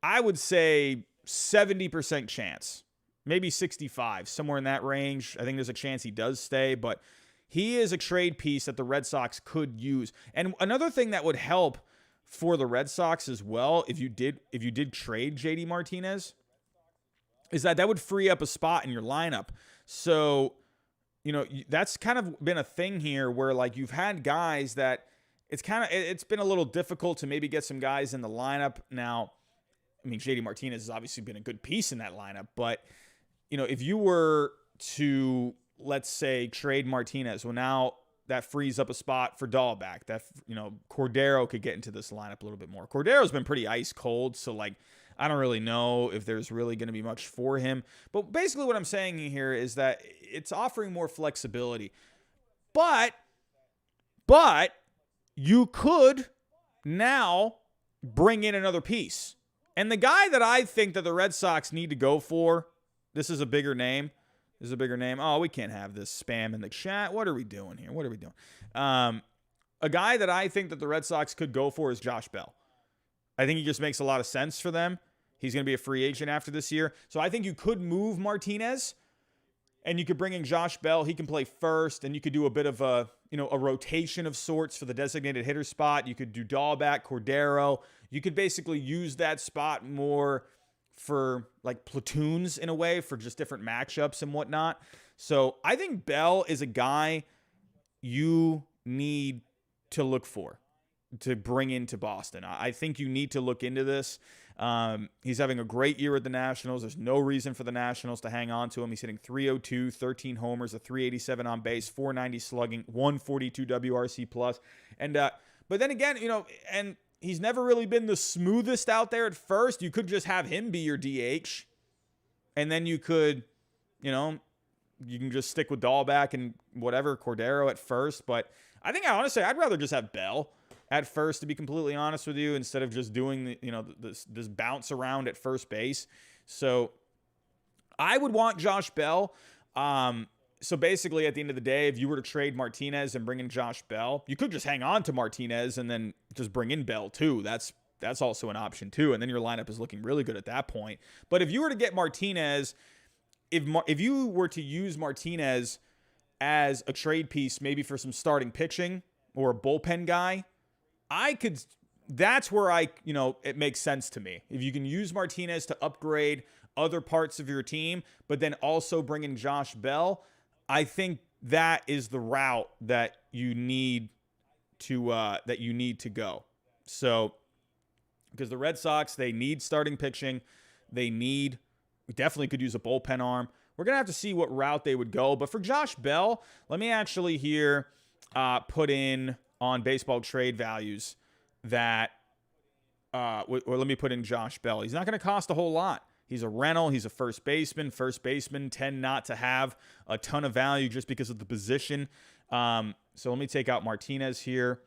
I would say 70% chance, maybe 65, somewhere in that range. I think there's a chance he does stay, but he is a trade piece that the Red Sox could use. And another thing that would help for the Red Sox as well, if you did trade Jd Martinez, is that would free up a spot in your lineup. So, that's kind of been a thing here where like you've had guys that it's been a little difficult to maybe get some guys in the lineup. Now, I mean, Jd Martinez has obviously been a good piece in that lineup, but if you were to, let's say, trade Martinez, well, now that frees up a spot for Dahlback. That, Cordero could get into this lineup a little bit more. Cordero's been pretty ice cold, so like I don't really know if there's really going to be much for him. But basically what I'm saying here is that it's offering more flexibility. But you could now bring in another piece. And the guy that I think that the Red Sox need to go for, this is a bigger name. Oh, we can't have this spam in the chat. What are we doing here? A guy that I think that the Red Sox could go for is Josh Bell. I think he just makes a lot of sense for them. He's going to be a free agent after this year. So I think you could move Martinez and you could bring in Josh Bell. He can play first, and you could do a bit of a rotation of sorts for the designated hitter spot. You could do Dahlback, Cordero. You could basically use that spot more for like platoons in a way, for just different matchups and whatnot. So I think Bell is a guy you need to look for to bring into Boston. I think you need to look into this. He's having a great year at the Nationals. There's no reason for the Nationals to hang on to him. He's hitting .302, 13 homers, a .387 on base, .490 slugging, 142 WRC plus. And but then again, and he's never really been the smoothest out there at first. You could just have him be your DH, and then you could, you can just stick with Dahlback and whatever, Cordero at first. But I think honestly, I'd rather just have Bell at first, to be completely honest with you, instead of just doing this bounce around at first base. So I would want Josh Bell. So basically, at the end of the day, if you were to trade Martinez and bring in Josh Bell, you could just hang on to Martinez and then just bring in Bell too. That's also an option too. And then your lineup is looking really good at that point. But if you were to get Martinez, if you were to use Martinez as a trade piece, maybe for some starting pitching or a bullpen guy, that's where it makes sense to me. If you can use Martinez to upgrade other parts of your team, but then also bring in Josh Bell, I think that is the route that you need to go. So, because the Red Sox, they need starting pitching. We definitely could use a bullpen arm. We're going to have to see what route they would go. But for Josh Bell, let me actually here put in on baseball trade values that, or let me put in Josh Bell. He's not going to cost a whole lot. He's a rental. He's a first baseman. First basemen tend not to have a ton of value just because of the position. So let me take out Martinez here.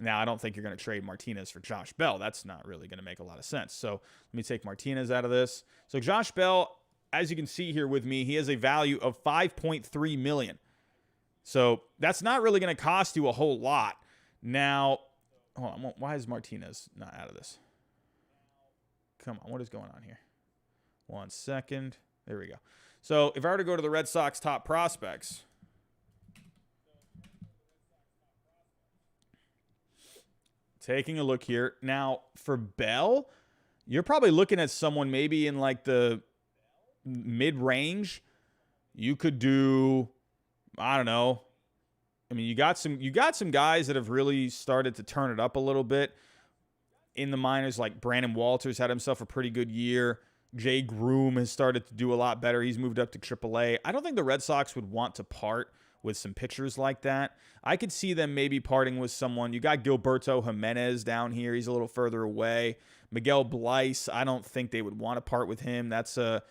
Now, I don't think you're going to trade Martinez for Josh Bell. That's not really going to make a lot of sense. So let me take Martinez out of this. So Josh Bell, as you can see here with me, he has a value of $5.3 million. So that's not really going to cost you a whole lot. Now, hold on. Why is Martinez not out of this? Come on. What is going on here? 1 second. There we go. So if I were to go to the Red Sox top prospects, taking a look here. Now, for Bell, you're probably looking at someone maybe in like the mid-range. You could do, I don't know. I mean, you got some guys that have really started to turn it up a little bit in the minors, like Brandon Walters had himself a pretty good year. Jay Groom has started to do a lot better. He's moved up to AAA. I don't think the Red Sox would want to part with some pitchers like that. I could see them maybe parting with someone. You got Gilberto Jimenez down here. He's a little further away. Miguel Bleis, I don't think they would want to part with him. That's a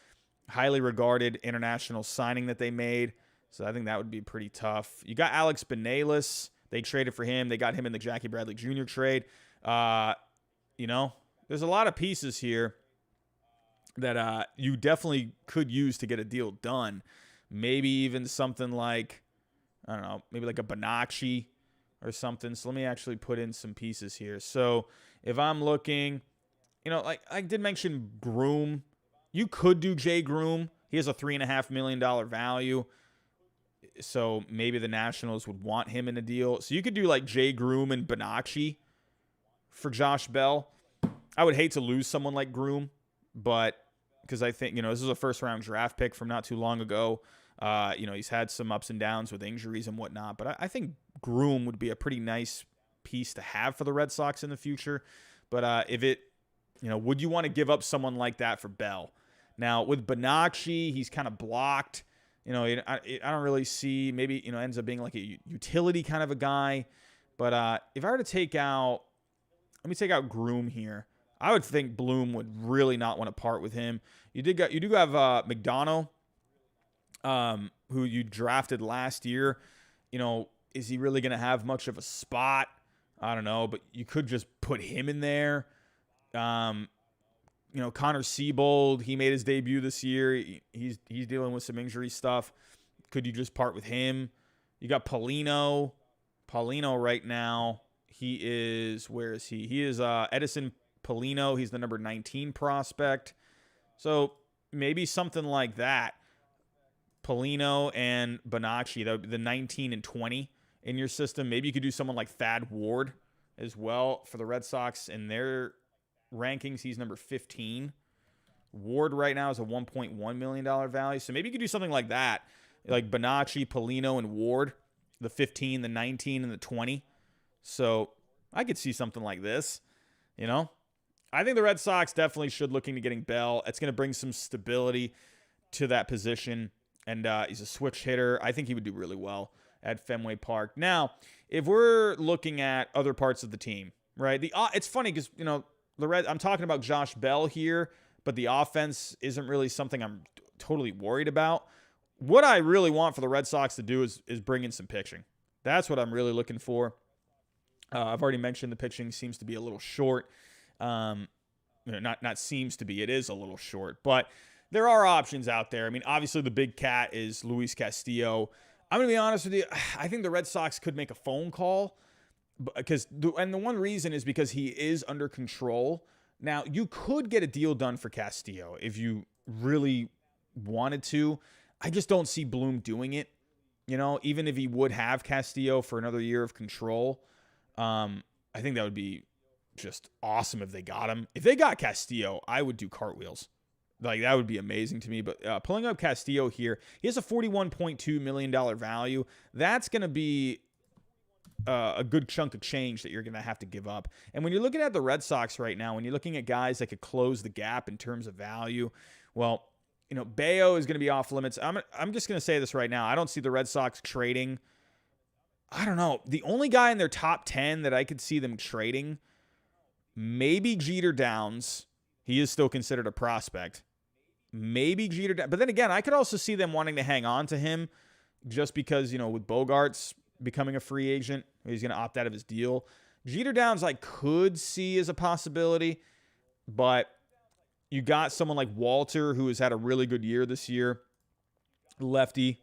highly regarded international signing that they made. So I think that would be pretty tough. You got Alex Benelis. They traded for him. They got him in the Jackie Bradley Jr. trade. There's a lot of pieces here that you definitely could use to get a deal done. Maybe even something like, I don't know, maybe like a Bonacci or something. So let me actually put in some pieces here. So if I'm looking, like I did mention Groom. You could do Jay Groom. He has a $3.5 million value. So maybe the Nationals would want him in a deal. So you could do like Jay Groom and Bonacci for Josh Bell. I would hate to lose someone like Groom, but because I think, this is a first-round draft pick from not too long ago. He's had some ups and downs with injuries and whatnot, but I think Groom would be a pretty nice piece to have for the Red Sox in the future. But would you want to give up someone like that for Bell? Now, with Bonacci, he's kind of blocked. I don't really see, maybe, ends up being like a utility kind of a guy. But if I were to let me take out Groom here. I would think Bloom would really not want to part with him. You do have McDonough, who you drafted last year. Is he really going to have much of a spot? I don't know, but you could just put him in there. Connor Siebold, he made his debut this year. He's dealing with some injury stuff. Could you just part with him? You got Paulino. Paulino right now, where is he? He is Edison Paulino. He's the number 19 prospect. So maybe something like that. Paulino and Bonacci, the 19 and 20 in your system. Maybe you could do someone like Thad Ward as well for the Red Sox in their rankings. He's number 15. Ward right now is a $1.1 million value. So maybe you could do something like that, like Bonacci, Paulino, and Ward, the 15, the 19, and the 20. So I could see something like this, I think the Red Sox definitely should looking to getting Bell. It's going to bring some stability to that position, and he's a switch hitter. I think he would do really well at Fenway Park. Now, if we're looking at other parts of the team, right? It's funny because I'm talking about Josh Bell here, but the offense isn't really something I'm totally worried about. What I really want for the Red Sox to do is bring in some pitching. That's what I'm really looking for. I've already mentioned the pitching seems to be a little short. Not seems to be. It is a little short, but there are options out there. I mean, obviously the big cat is Luis Castillo. I'm going to be honest with you. I think the Red Sox could make a phone call and the one reason is because he is under control. Now, you could get a deal done for Castillo if you really wanted to. I just don't see Bloom doing it. Even if he would have Castillo for another year of control, I think that would be just awesome if they got him. If they got Castillo, I would do cartwheels. Like, that would be amazing to me. But pulling up Castillo here, he has a $41.2 million value. That's going to be a good chunk of change that you're going to have to give up. And when you're looking at the Red Sox right now, when you're looking at guys that could close the gap in terms of value, well, Bayo is going to be off limits. I'm just going to say this right now. I don't see the Red Sox trading. I don't know. The only guy in their top 10 that I could see them trading, maybe Jeter Downs. He is still considered a prospect. Maybe Jeter Downs. But then again, I could also see them wanting to hang on to him just because, with Bogaerts becoming a free agent, he's going to opt out of his deal. Jeter Downs I could see as a possibility, but you got someone like Walter who has had a really good year this year. Lefty,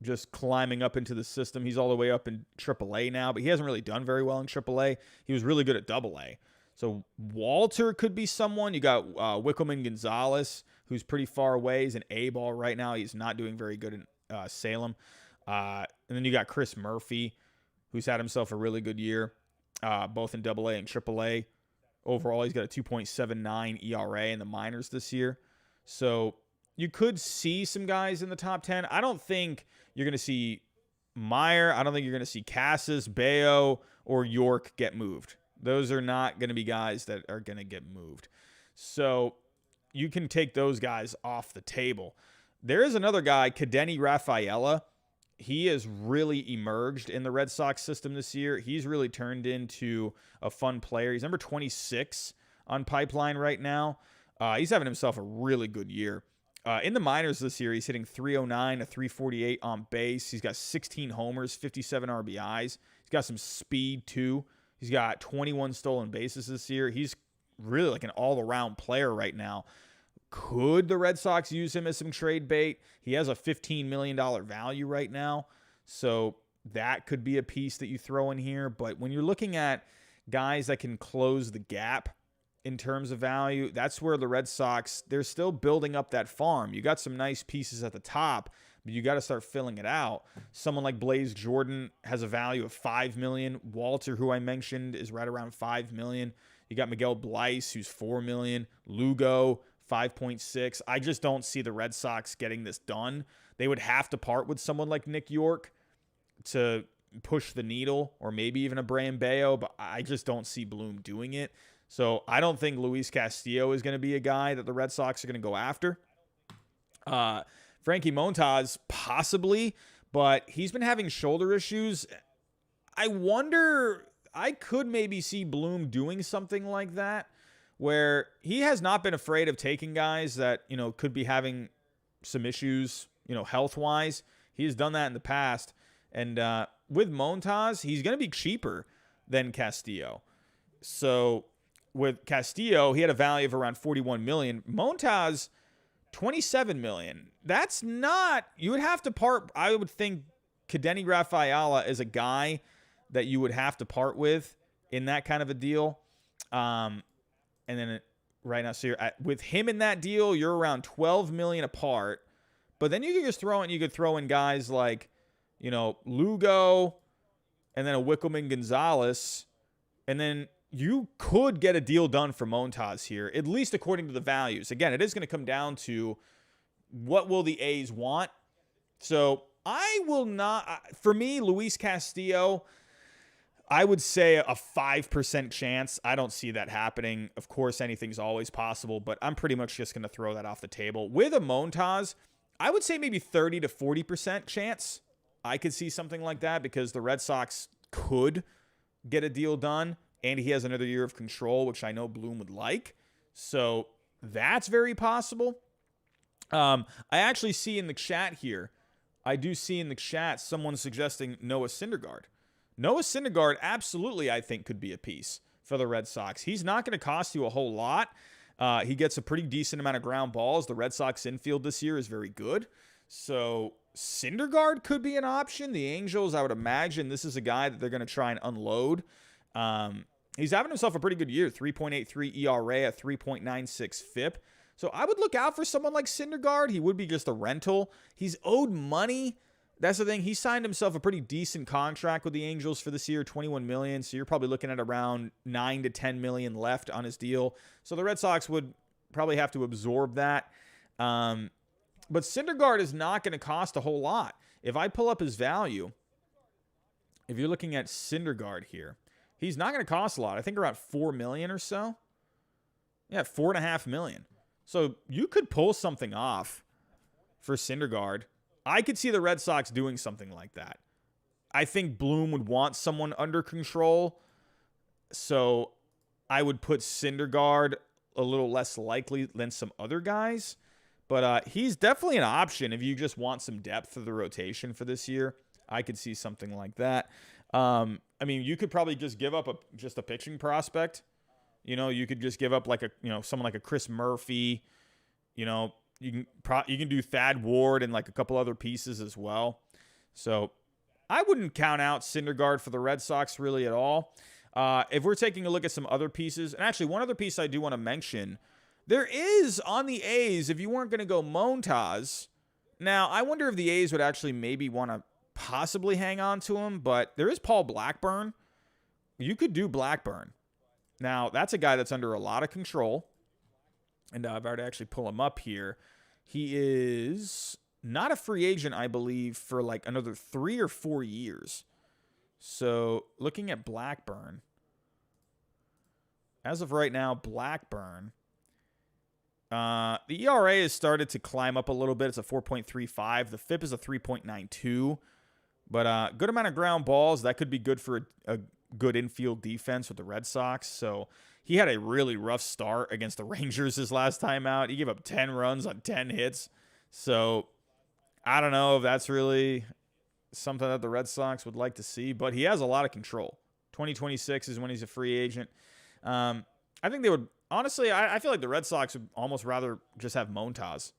just climbing up into the system. He's all the way up in AAA now, but he hasn't really done very well in AAA. He was really good at AA. So Walter could be someone. You got Wickelman Gonzalez, who's pretty far away. He's an A-ball right now. He's not doing very good in Salem. And then you got Chris Murphy, who's had himself a really good year, both in AA and AAA. Overall, he's got a 2.79 ERA in the minors this year. So you could see some guys in the top 10. I don't think you're going to see Meyer. I don't think you're going to see Casas, Bayo, or York get moved. Those are not going to be guys that are going to get moved. So you can take those guys off the table. There is another guy, Kadeni Rafaela. He has really emerged in the Red Sox system this year. He's really turned into a fun player. He's number 26 on Pipeline right now. He's having himself a really good year. In the minors this year, he's hitting .309, a .348 on base. He's got 16 homers, 57 RBIs. He's got some speed, too. He's got 21 stolen bases this year. He's really like an all-around player right now. Could the Red Sox use him as some trade bait? He has a $15 million value right now. So that could be a piece that you throw in here. But when you're looking at guys that can close the gap in terms of value, that's where the Red Sox, they're still building up that farm. You got some nice pieces at the top, but you got to start filling it out. Someone like Blaze Jordan has a value of $5 million. Walter, who I mentioned, is right around $5 million. You got Miguel Bleis, who's $4 million. Lugo, 5.6. I just don't see the Red Sox getting this done. They would have to part with someone like Nick York to push the needle, or maybe even a Brayan Bello, but I just don't see Bleav doing it. So I don't think Luis Castillo is going to be a guy that the Red Sox are going to go after. Frankie Montas, possibly, but he's been having shoulder issues. I wonder, I could maybe see Bleav doing something like that, where he has not been afraid of taking guys that, could be having some issues, health-wise. He has done that in the past. And with Montas, he's going to be cheaper than Castillo. So with Castillo, he had a value of around $41 million. Montas, $27 million. That's not, you would have to part, I would think Kadeni Rafaela is a guy that you would have to part with in that kind of a deal. And then right now, so with him in that deal, you're around $12 million apart. But then you could throw in guys like, Lugo, and then a Wickelman Gonzalez, and then you could get a deal done for Montas here, at least according to the values. Again, it is going to come down to what will the A's want. So I will not, for me, Luis Castillo, I would say a 5% chance. I don't see that happening. Of course, anything's always possible, but I'm pretty much just going to throw that off the table. With a Montas, I would say maybe 30 to 40% chance. I could see something like that because the Red Sox could get a deal done, and he has another year of control, which I know Bleav would like. So that's very possible. I actually see in the chat here, someone suggesting Noah Syndergaard. Noah Syndergaard absolutely, I think, could be a piece for the Red Sox. He's not going to cost you a whole lot. He gets a pretty decent amount of ground balls. The Red Sox infield this year is very good. So Syndergaard could be an option. The Angels, I would imagine this is a guy that they're going to try and unload. He's having himself a pretty good year, 3.83 ERA, a 3.96 FIP. So I would look out for someone like Syndergaard. He would be just a rental. He's owed money. That's the thing. He signed himself a pretty decent contract with the Angels for this year, $21 million. So you're probably looking at around $9 to $10 million left on his deal. So the Red Sox would probably have to absorb that. But Syndergaard is not going to cost a whole lot. If I pull up his value, if you're looking at Syndergaard here, he's not going to cost a lot. I think around $4 million or so. Yeah, $4.5 million. So you could pull something off for Syndergaard. I could see the Red Sox doing something like that. I think Bleav would want someone under control. So I would put Syndergaard a little less likely than some other guys. But he's definitely an option if you just want some depth for the rotation for this year. I could see something like that. You could probably just give up just a pitching prospect. You could just give up someone like a Chris Murphy. You can do Thad Ward and like a couple other pieces as well. So I wouldn't count out Syndergaard for the Red Sox really at all. If we're taking a look at some other pieces, and actually one other piece I do want to mention. There is, on the A's, if you weren't going to go Montas, now I wonder if the A's would actually maybe want to possibly hang on to him, but there is Paul Blackburn. You could do Blackburn. Now, that's a guy that's under a lot of control, and I've already actually pull him up here. He is not a free agent, I Bleav, for like another 3 or 4 years. So, looking at Blackburn, as of right now, Blackburn, the ERA has started to climb up a little bit. It's a 4.35. The FIP is a 3.92. But good amount of ground balls. That could be good for a good infield defense with the Red Sox. So he had a really rough start against the Rangers his last time out. He gave up 10 runs on 10 hits. So I don't know if that's really something that the Red Sox would like to see. But he has a lot of control. 2026 is when he's a free agent. I think they would... Honestly, I feel like the Red Sox would almost rather just have Montas,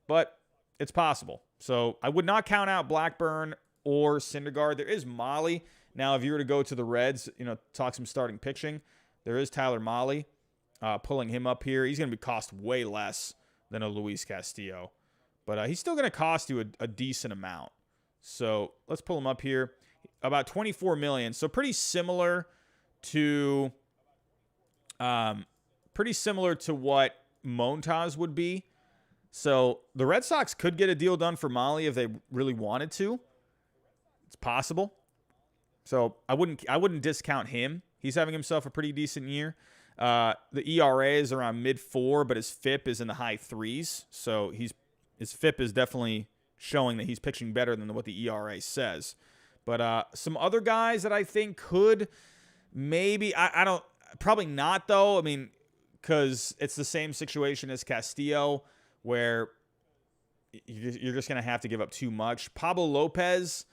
but it's possible. So I would not count out Blackburn. or Syndergaard. There is Molly. Now, if you were to go to the Reds, talk some starting pitching, there is Tyler Molly. Pulling him up here. He's going to be cost way less than a Luis Castillo. But he's still going to cost you a decent amount. So let's pull him up here. About $24 million. So pretty similar to what Montas would be. So the Red Sox could get a deal done for Molly if they really wanted to. It's possible. So I wouldn't discount him. He's having himself a pretty decent year. The ERA is around mid-4, but his FIP is in the high 3s. So his FIP is definitely showing that he's pitching better than what the ERA says. But some other guys that I think could maybe, probably not though. I mean, because it's the same situation as Castillo where you're just going to have to give up too much. Pablo Lopez,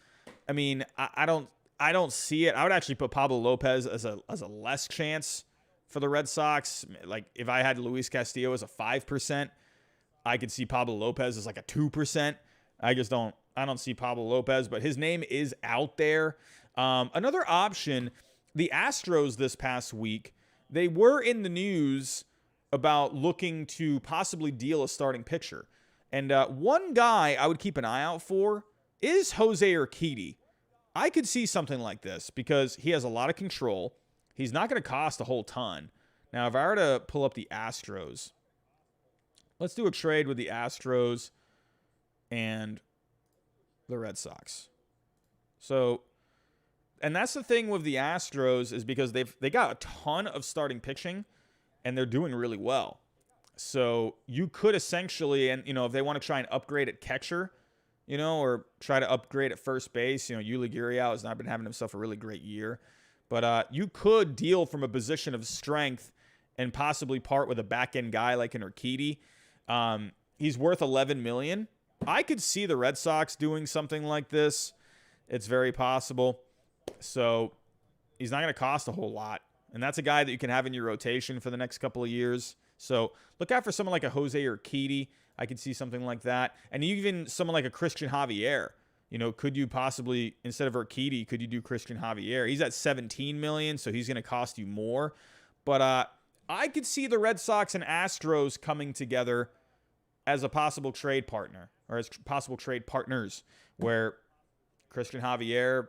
I mean, I don't see it. I would actually put Pablo Lopez as a less chance for the Red Sox. Like if I had Luis Castillo as a 5%, I could see Pablo Lopez as like a 2%. I don't see Pablo Lopez, but his name is out there. Another option, the Astros this past week, they were in the news about looking to possibly deal a starting pitcher. And one guy I would keep an eye out for is Jose Urquidy. I could see something like this because he has a lot of control. He's not going to cost a whole ton. Now, if I were to pull up the Astros, let's do a trade with the Astros and the Red Sox. So, and that's the thing with the Astros is because they got a ton of starting pitching and they're doing really well. So you could essentially, and if they want to try and upgrade at catcher, or try to upgrade at first base, Yuli Gurriel has not been having himself a really great year. But you could deal from a position of strength and possibly part with a back-end guy like an Urquidy. He's worth $11 million. I could see the Red Sox doing something like this. It's very possible. So he's not going to cost a whole lot. And that's a guy that you can have in your rotation for the next couple of years. So look out for someone like a Jose Urquidy. I could see something like that. And even someone like a Christian Javier. Could you possibly, instead of Urquidy, could you do Christian Javier? He's at $17 million, so he's going to cost you more. But I could see the Red Sox and Astros coming together as a possible trade partner, or as possible trade partners, where Christian Javier,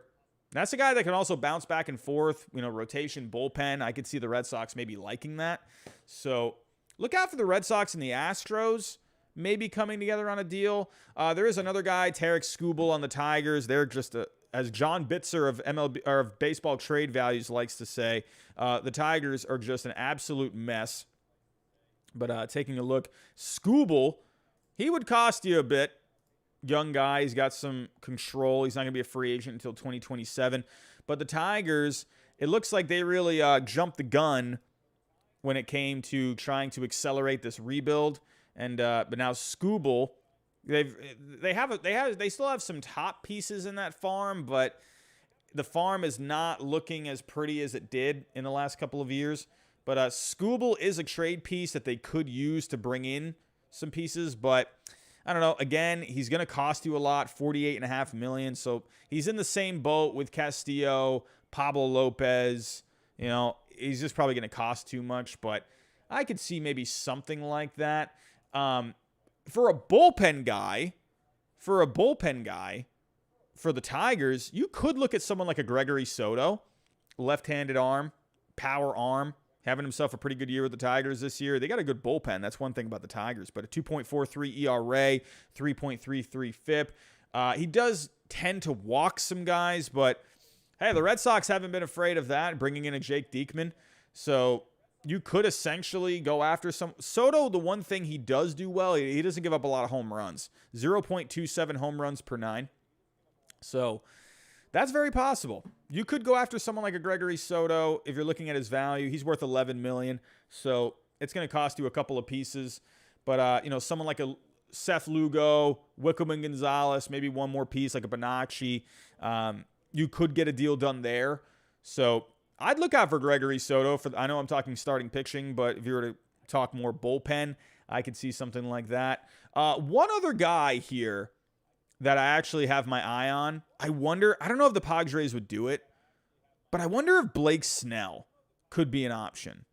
that's a guy that can also bounce back and forth, rotation, bullpen. I could see the Red Sox maybe liking that. So look out for the Red Sox and the Astros maybe coming together on a deal. There is another guy, Tarek Skubal on the Tigers. They're just as John Bitzer of MLB or of Baseball Trade Values likes to say, the Tigers are just an absolute mess. But taking a look, Skubal, he would cost you a bit. Young guy, he's got some control. He's not going to be a free agent until 2027. But the Tigers, it looks like they really jumped the gun when it came to trying to accelerate this rebuild. And but now Skubal, they still have some top pieces in that farm, but the farm is not looking as pretty as it did in the last couple of years. But Skubal is a trade piece that they could use to bring in some pieces, but I don't know. Again, he's going to cost you a lot, $48.5 million. So he's in the same boat with Castillo, Pablo Lopez. He's just probably going to cost too much, but I could see maybe something like that. For a bullpen guy, for the Tigers, you could look at someone like a Gregory Soto, left-handed arm, power arm, having himself a pretty good year with the Tigers this year. They got a good bullpen. That's one thing about the Tigers. But a 2.43 ERA, 3.33 FIP. He does tend to walk some guys, but hey, the Red Sox haven't been afraid of that, bringing in a Jake Diekman. So you could essentially go after some. Soto, the one thing he does do well, he doesn't give up a lot of home runs. 0.27 home runs per 9. So that's very possible. You could go after someone like a Gregory Soto if you're looking at his value. He's worth $11 million, so it's going to cost you a couple of pieces. But someone like a Seth Lugo, Wickelman Gonzalez, maybe one more piece like a Bonacci. You could get a deal done there. So I'd look out for Gregory Soto. I know I'm talking starting pitching, but if you were to talk more bullpen, I could see something like that. One other guy here that I actually have my eye on. I don't know if the Padres would do it, but I wonder if Blake Snell could be an option.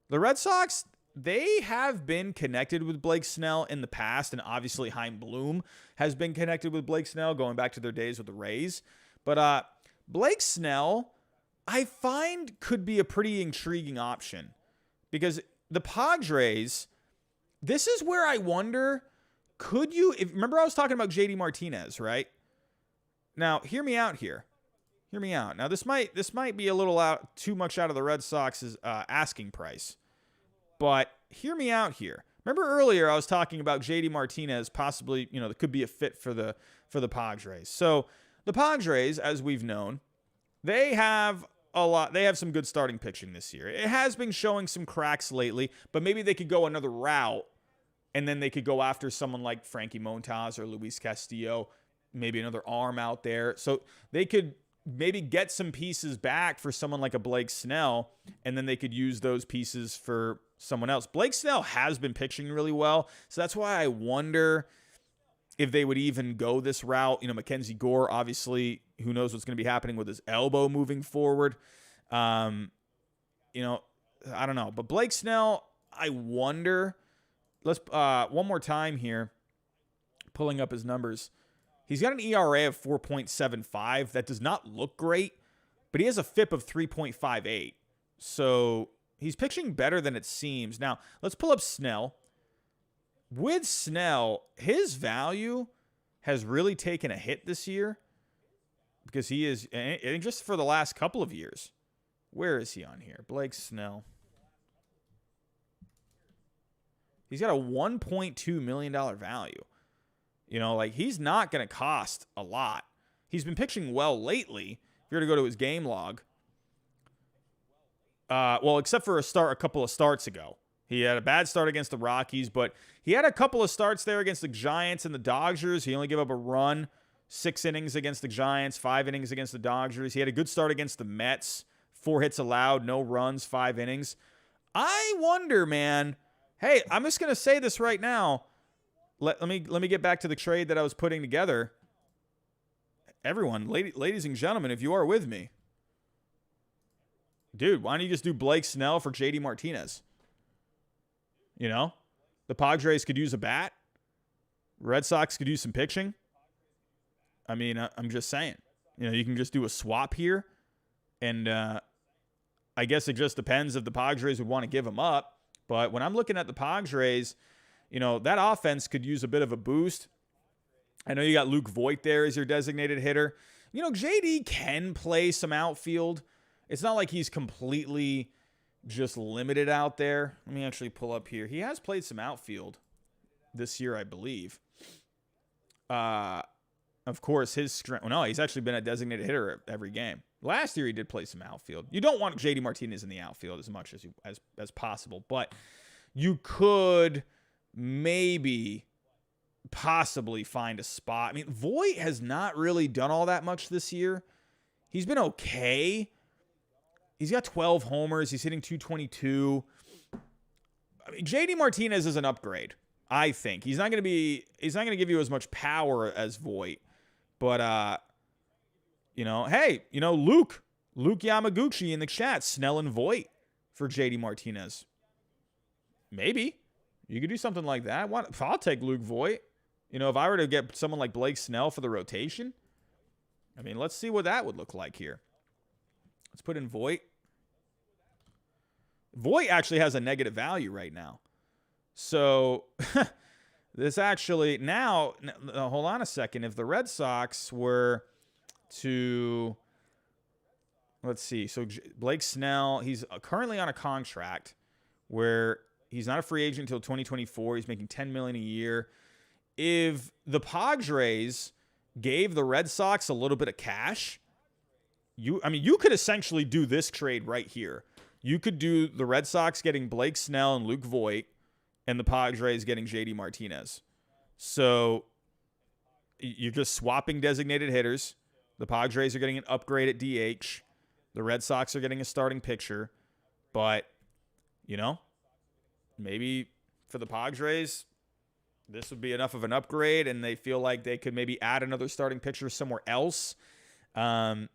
The Red Sox, they have been connected with Blake Snell in the past, and obviously Chaim Bloom has been connected with Blake Snell going back to their days with the Rays. But Blake Snell, I find, could be a pretty intriguing option because the Padres, this is where I wonder, remember I was talking about Jd Martinez, right? Now, hear me out here. Hear me out. Now, this might be a little too much out of the Red Sox's asking price. But hear me out here. Remember earlier I was talking about Jd Martinez possibly, that could be a fit for the Padres. So the Padres, as we've known, they have some good starting pitching this year. It has been showing some cracks lately, but maybe they could go another route, and then they could go after someone like Frankie Montas or Luis Castillo, maybe another arm out there. So they could maybe get some pieces back for someone like a Blake Snell, and then they could use those pieces for someone else. Blake Snell has been pitching really well, so that's why I wonder if they would even go this route. Mackenzie Gore, obviously, who knows what's going to be happening with his elbow moving forward. I don't know. But Blake Snell, I wonder. Let's one more time here, pulling up his numbers. He's got an ERA of 4.75. That does not look great, but he has a FIP of 3.58. So he's pitching better than it seems. Now, let's pull up Snell. With Snell, his value has really taken a hit this year because he is, and just for the last couple of years. Where is he on here? Blake Snell. He's got a $1.2 million value. He's not going to cost a lot. He's been pitching well lately. If you were to go to his game log, except for a couple of starts ago. He had a bad start against the Rockies, but he had a couple of starts there against the Giants and the Dodgers. He only gave up a run, 6 innings against the Giants, 5 innings against the Dodgers. He had a good start against the Mets, 4 hits allowed, no runs, 5 innings. I wonder, man. Hey, I'm just going to say this right now. Let me get back to the trade that I was putting together. Everyone, ladies and gentlemen, if you are with me, dude, why don't you just do Blake Snell for Jd Martinez? The Padres could use a bat. Red Sox could use some pitching. I mean, I'm just saying. You can just do a swap here, and I guess it just depends if the Padres would want to give him up. But when I'm looking at the Padres, that offense could use a bit of a boost. I know you got Luke Voit there as your designated hitter. JD can play some outfield. It's not like he's completely just limited out there. Let me actually pull up here. He has played some outfield this year, I believe. Of course, his strength. Well, no, he's actually been a designated hitter every game. Last year, he did play some outfield. You don't want Jd Martinez in the outfield as much as possible, but you could maybe possibly find a spot. I mean, Voit has not really done all that much this year. He's been okay. He's got 12 homers. He's hitting .222. I mean, Jd Martinez is an upgrade, I think. He's not going to give you as much power as Voit. But hey, Luke Yamaguchi in the chat, Snell and Voit for Jd Martinez. Maybe you could do something like that. I'll take Luke Voit. If I were to get someone like Blake Snell for the rotation, I mean, let's see what that would look like here. Let's put in Voit. Voit actually has a negative value right now. So this actually now, hold on a second. If the Red Sox were to, let's see. So Blake Snell, he's currently on a contract where he's not a free agent until 2024. He's making $10 million a year. If the Padres gave the Red Sox a little bit of cash, you could essentially do this trade right here. You could do the Red Sox getting Blake Snell and Luke Voit, and the Padres getting Jd Martinez. So you're just swapping designated hitters. The Padres are getting an upgrade at DH. The Red Sox are getting a starting pitcher. But, maybe for the Padres, this would be enough of an upgrade and they feel like they could maybe add another starting pitcher somewhere else, I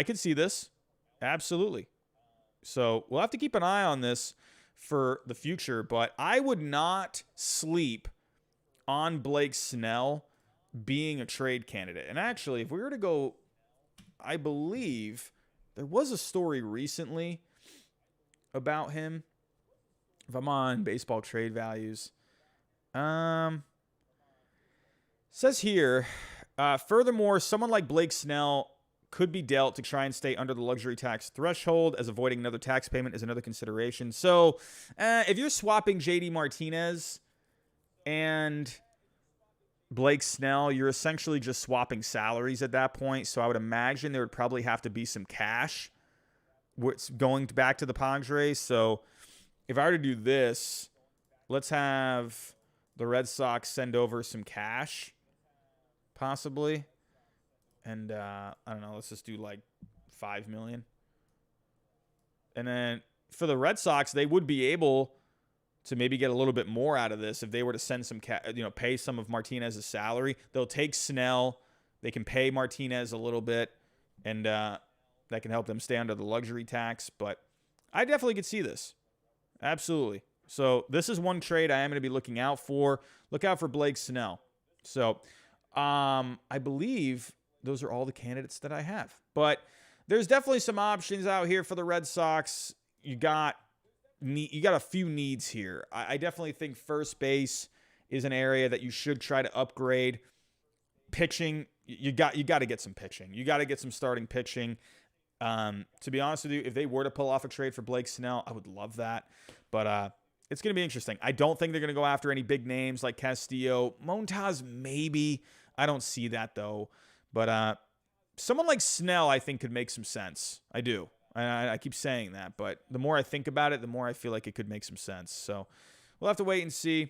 could see this. Absolutely. So we'll have to keep an eye on this for the future, but I would not sleep on Blake Snell being a trade candidate. And actually, if we were to go, I Bleav there was a story recently about him. If I'm on baseball trade values, says here, furthermore, someone like Blake Snell could be dealt to try and stay under the luxury tax threshold, as avoiding another tax payment is another consideration. So if you're swapping Jd Martinez and Blake Snell, you're essentially just swapping salaries at that point. So I would imagine there would probably have to be some cash going back to the Padres. So if I were to do this, let's have the Red Sox send over some cash, possibly. And I don't know, let's just do like $5 million. And then for the Red Sox, they would be able to maybe get a little bit more out of this if they were to send some, pay some of Martinez's salary. They'll take Snell. They can pay Martinez a little bit, and that can help them stay under the luxury tax. But I definitely could see this. Absolutely. So this is one trade I am going to be looking out for. Look out for Blake Snell. So I Bleav those are all the candidates that I have. But there's definitely some options out here for the Red Sox. You got a few needs here. I definitely think first base is an area that you should try to upgrade. Pitching, you got to get some pitching. You got to get some starting pitching. To be honest with you, if they were to pull off a trade for Blake Snell, I would love that. But it's going to be interesting. I don't think they're going to go after any big names like Castillo. Montas, maybe. I don't see that, though. But someone like Snell, I think, could make some sense. I do. I keep saying that. But the more I think about it, the more I feel like it could make some sense. So we'll have to wait and see.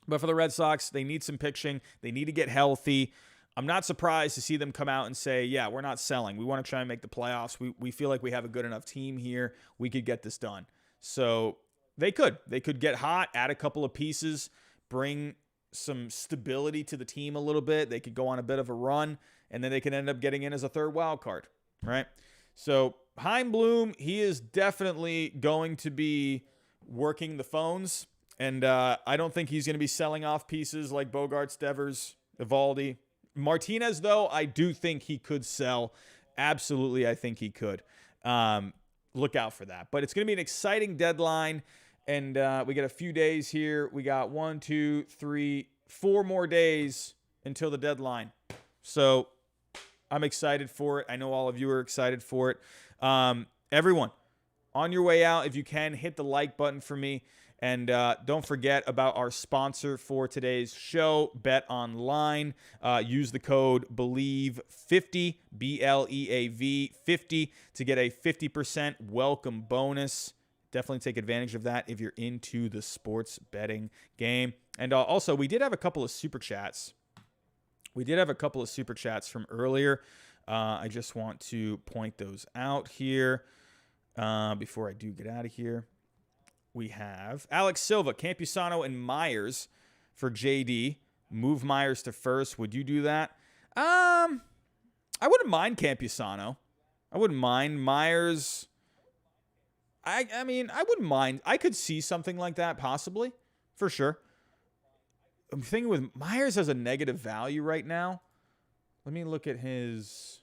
But for the Red Sox, they need some pitching. They need to get healthy. I'm not surprised to see them come out and say, yeah, we're not selling. We want to try and make the playoffs. We feel like we have a good enough team here. We could get this done. So they could. They could get hot, add a couple of pieces, bring some stability to the team a little bit. They could go on a bit of a run, and then they could end up getting in as a third wild card, right? So Chaim Bloom, he is definitely going to be working the phones, and I don't think he's going to be selling off pieces like Bogaerts, Devers, Evaldi. Martinez, though, I do think he could sell. Absolutely, I think he could. Look out for that. But it's going to be an exciting deadline. And we got a few days here. We got 1, 2, 3, 4 more days until the deadline. So I'm excited for it. I know all of you are excited for it. Everyone, on your way out, if you can, hit the like button for me. And don't forget about our sponsor for today's show, Bet Online. Use the code Bleav50, BLEAV 50, to get a 50% welcome bonus. Definitely take advantage of that if you're into the sports betting game. And also, we did have a couple of super chats. From earlier. I just want to point those out here before I do get out of here. We have Alex Silva, Campusano, and Myers for JD. Move Myers to first. Would you do that? I wouldn't mind Campusano. I wouldn't mind Myers. I mean, I wouldn't mind. I could see something like that, possibly, for sure. I'm thinking with Myers has a negative value right now. Let me look at his,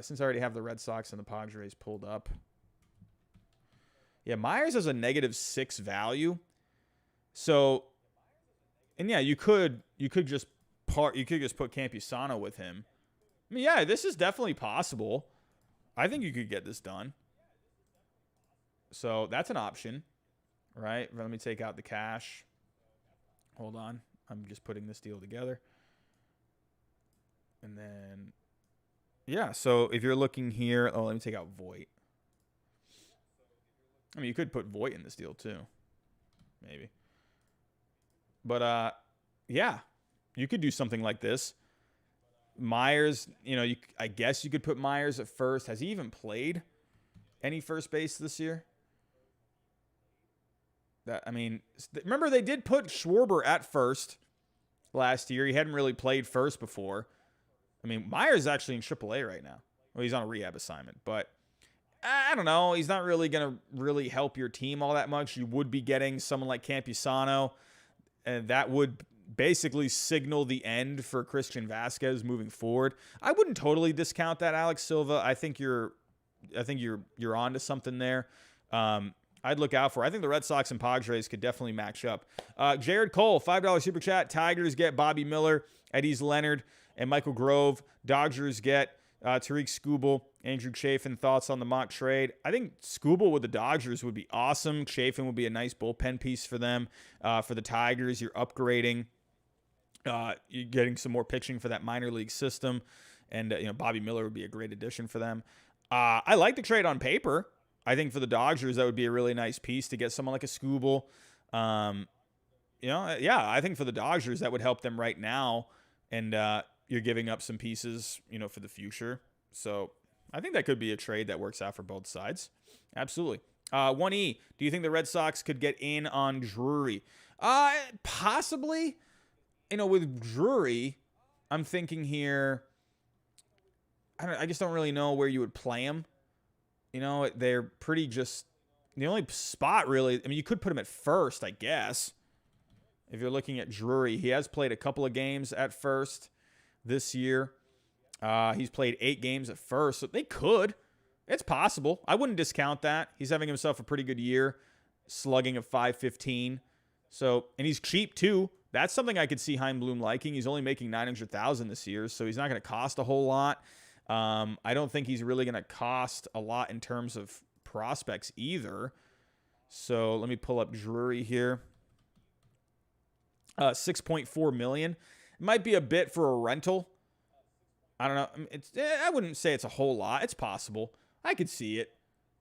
since I already have the Red Sox and the Padres pulled up. Yeah, Myers has a -6 value. So, and yeah, you could just put Campusano with him. I mean, yeah, this is definitely possible. I think you could get this done. So that's an option, right? Let me take out the cash. Hold on. I'm just putting this deal together. And then, yeah, so if you're looking here, let me take out Voit. I mean, you could put Voit in this deal too, maybe. But, yeah, you could do something like this. Myers, I guess you could put Myers at first. Has he even played any first base this year? Remember they did put Schwarber at first last year. He hadn't really played first before. Meyer's actually in AAA right now. Well, he's on a rehab assignment, but I don't know. He's not really going to really help your team all that much. You would be getting someone like Campusano, and that would basically signal the end for Christian Vasquez moving forward. I wouldn't totally discount that, Alex Silva. I think you're onto something there. I'd look out for. I think the Red Sox and Padres could definitely match up. Jared Cole, $5 super chat. Tigers get Bobby Miller, Eddie's Leonard, and Michael Grove. Dodgers get Tariq Skubal, Andrew Chafin. Thoughts on the mock trade? I think Skubal with the Dodgers would be awesome. Chafin would be a nice bullpen piece for them. For the Tigers, you're upgrading. You're getting some more pitching for that minor league system. And Bobby Miller would be a great addition for them. I like the trade on paper. I think for the Dodgers, that would be a really nice piece to get someone like a Skubal. I think for the Dodgers, that would help them right now. And you're giving up some pieces, for the future. So I think that could be a trade that works out for both sides. Absolutely. 1E, do you think the Red Sox could get in on Drury? Possibly. With Drury, I'm thinking here, I just don't really know where you would play him. They're pretty just the only spot really. You could put him at first, I guess. If you're looking at Drury, he has played a couple of games at first this year. He's played 8 games at first, so they could. It's possible. I wouldn't discount that. He's having himself a pretty good year, slugging of .515. So, and he's cheap too. That's something I could see Heimblum liking. He's only making $900,000 this year, so he's not going to cost a whole lot. I don't think he's really going to cost a lot in terms of prospects either. So let me pull up Drury here. $6.4 million. It might be a bit for a rental. I don't know. I wouldn't say it's a whole lot. It's possible. I could see it.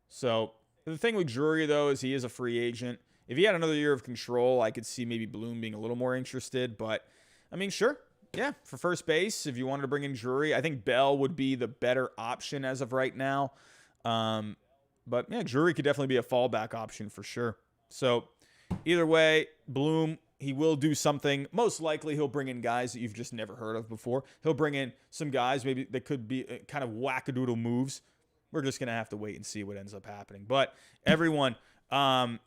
So the thing with Drury, though, is he is a free agent. If he had another year of control, I could see maybe Bloom being a little more interested. But, sure. Yeah, for first base, if you wanted to bring in Drury, I think Bell would be the better option as of right now. But, yeah, Drury could definitely be a fallback option for sure. So, either way, Bloom, he will do something. Most likely, he'll bring in guys that you've just never heard of before. He'll bring in some guys maybe that could be kind of wackadoodle moves. We're just going to have to wait and see what ends up happening. But, everyone, I'm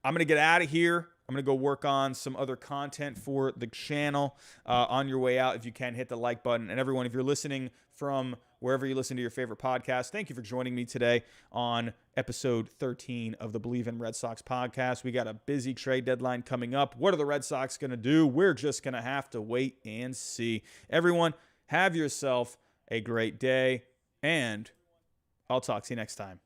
going to get out of here. I'm going to go work on some other content for the channel. On your way out, if you can, hit the like button. And everyone, if you're listening from wherever you listen to your favorite podcast, thank you for joining me today on episode 13 of the Bleav in Red Sox podcast. We got a busy trade deadline coming up. What are the Red Sox going to do? We're just going to have to wait and see. Everyone, have yourself a great day, and I'll talk to you next time.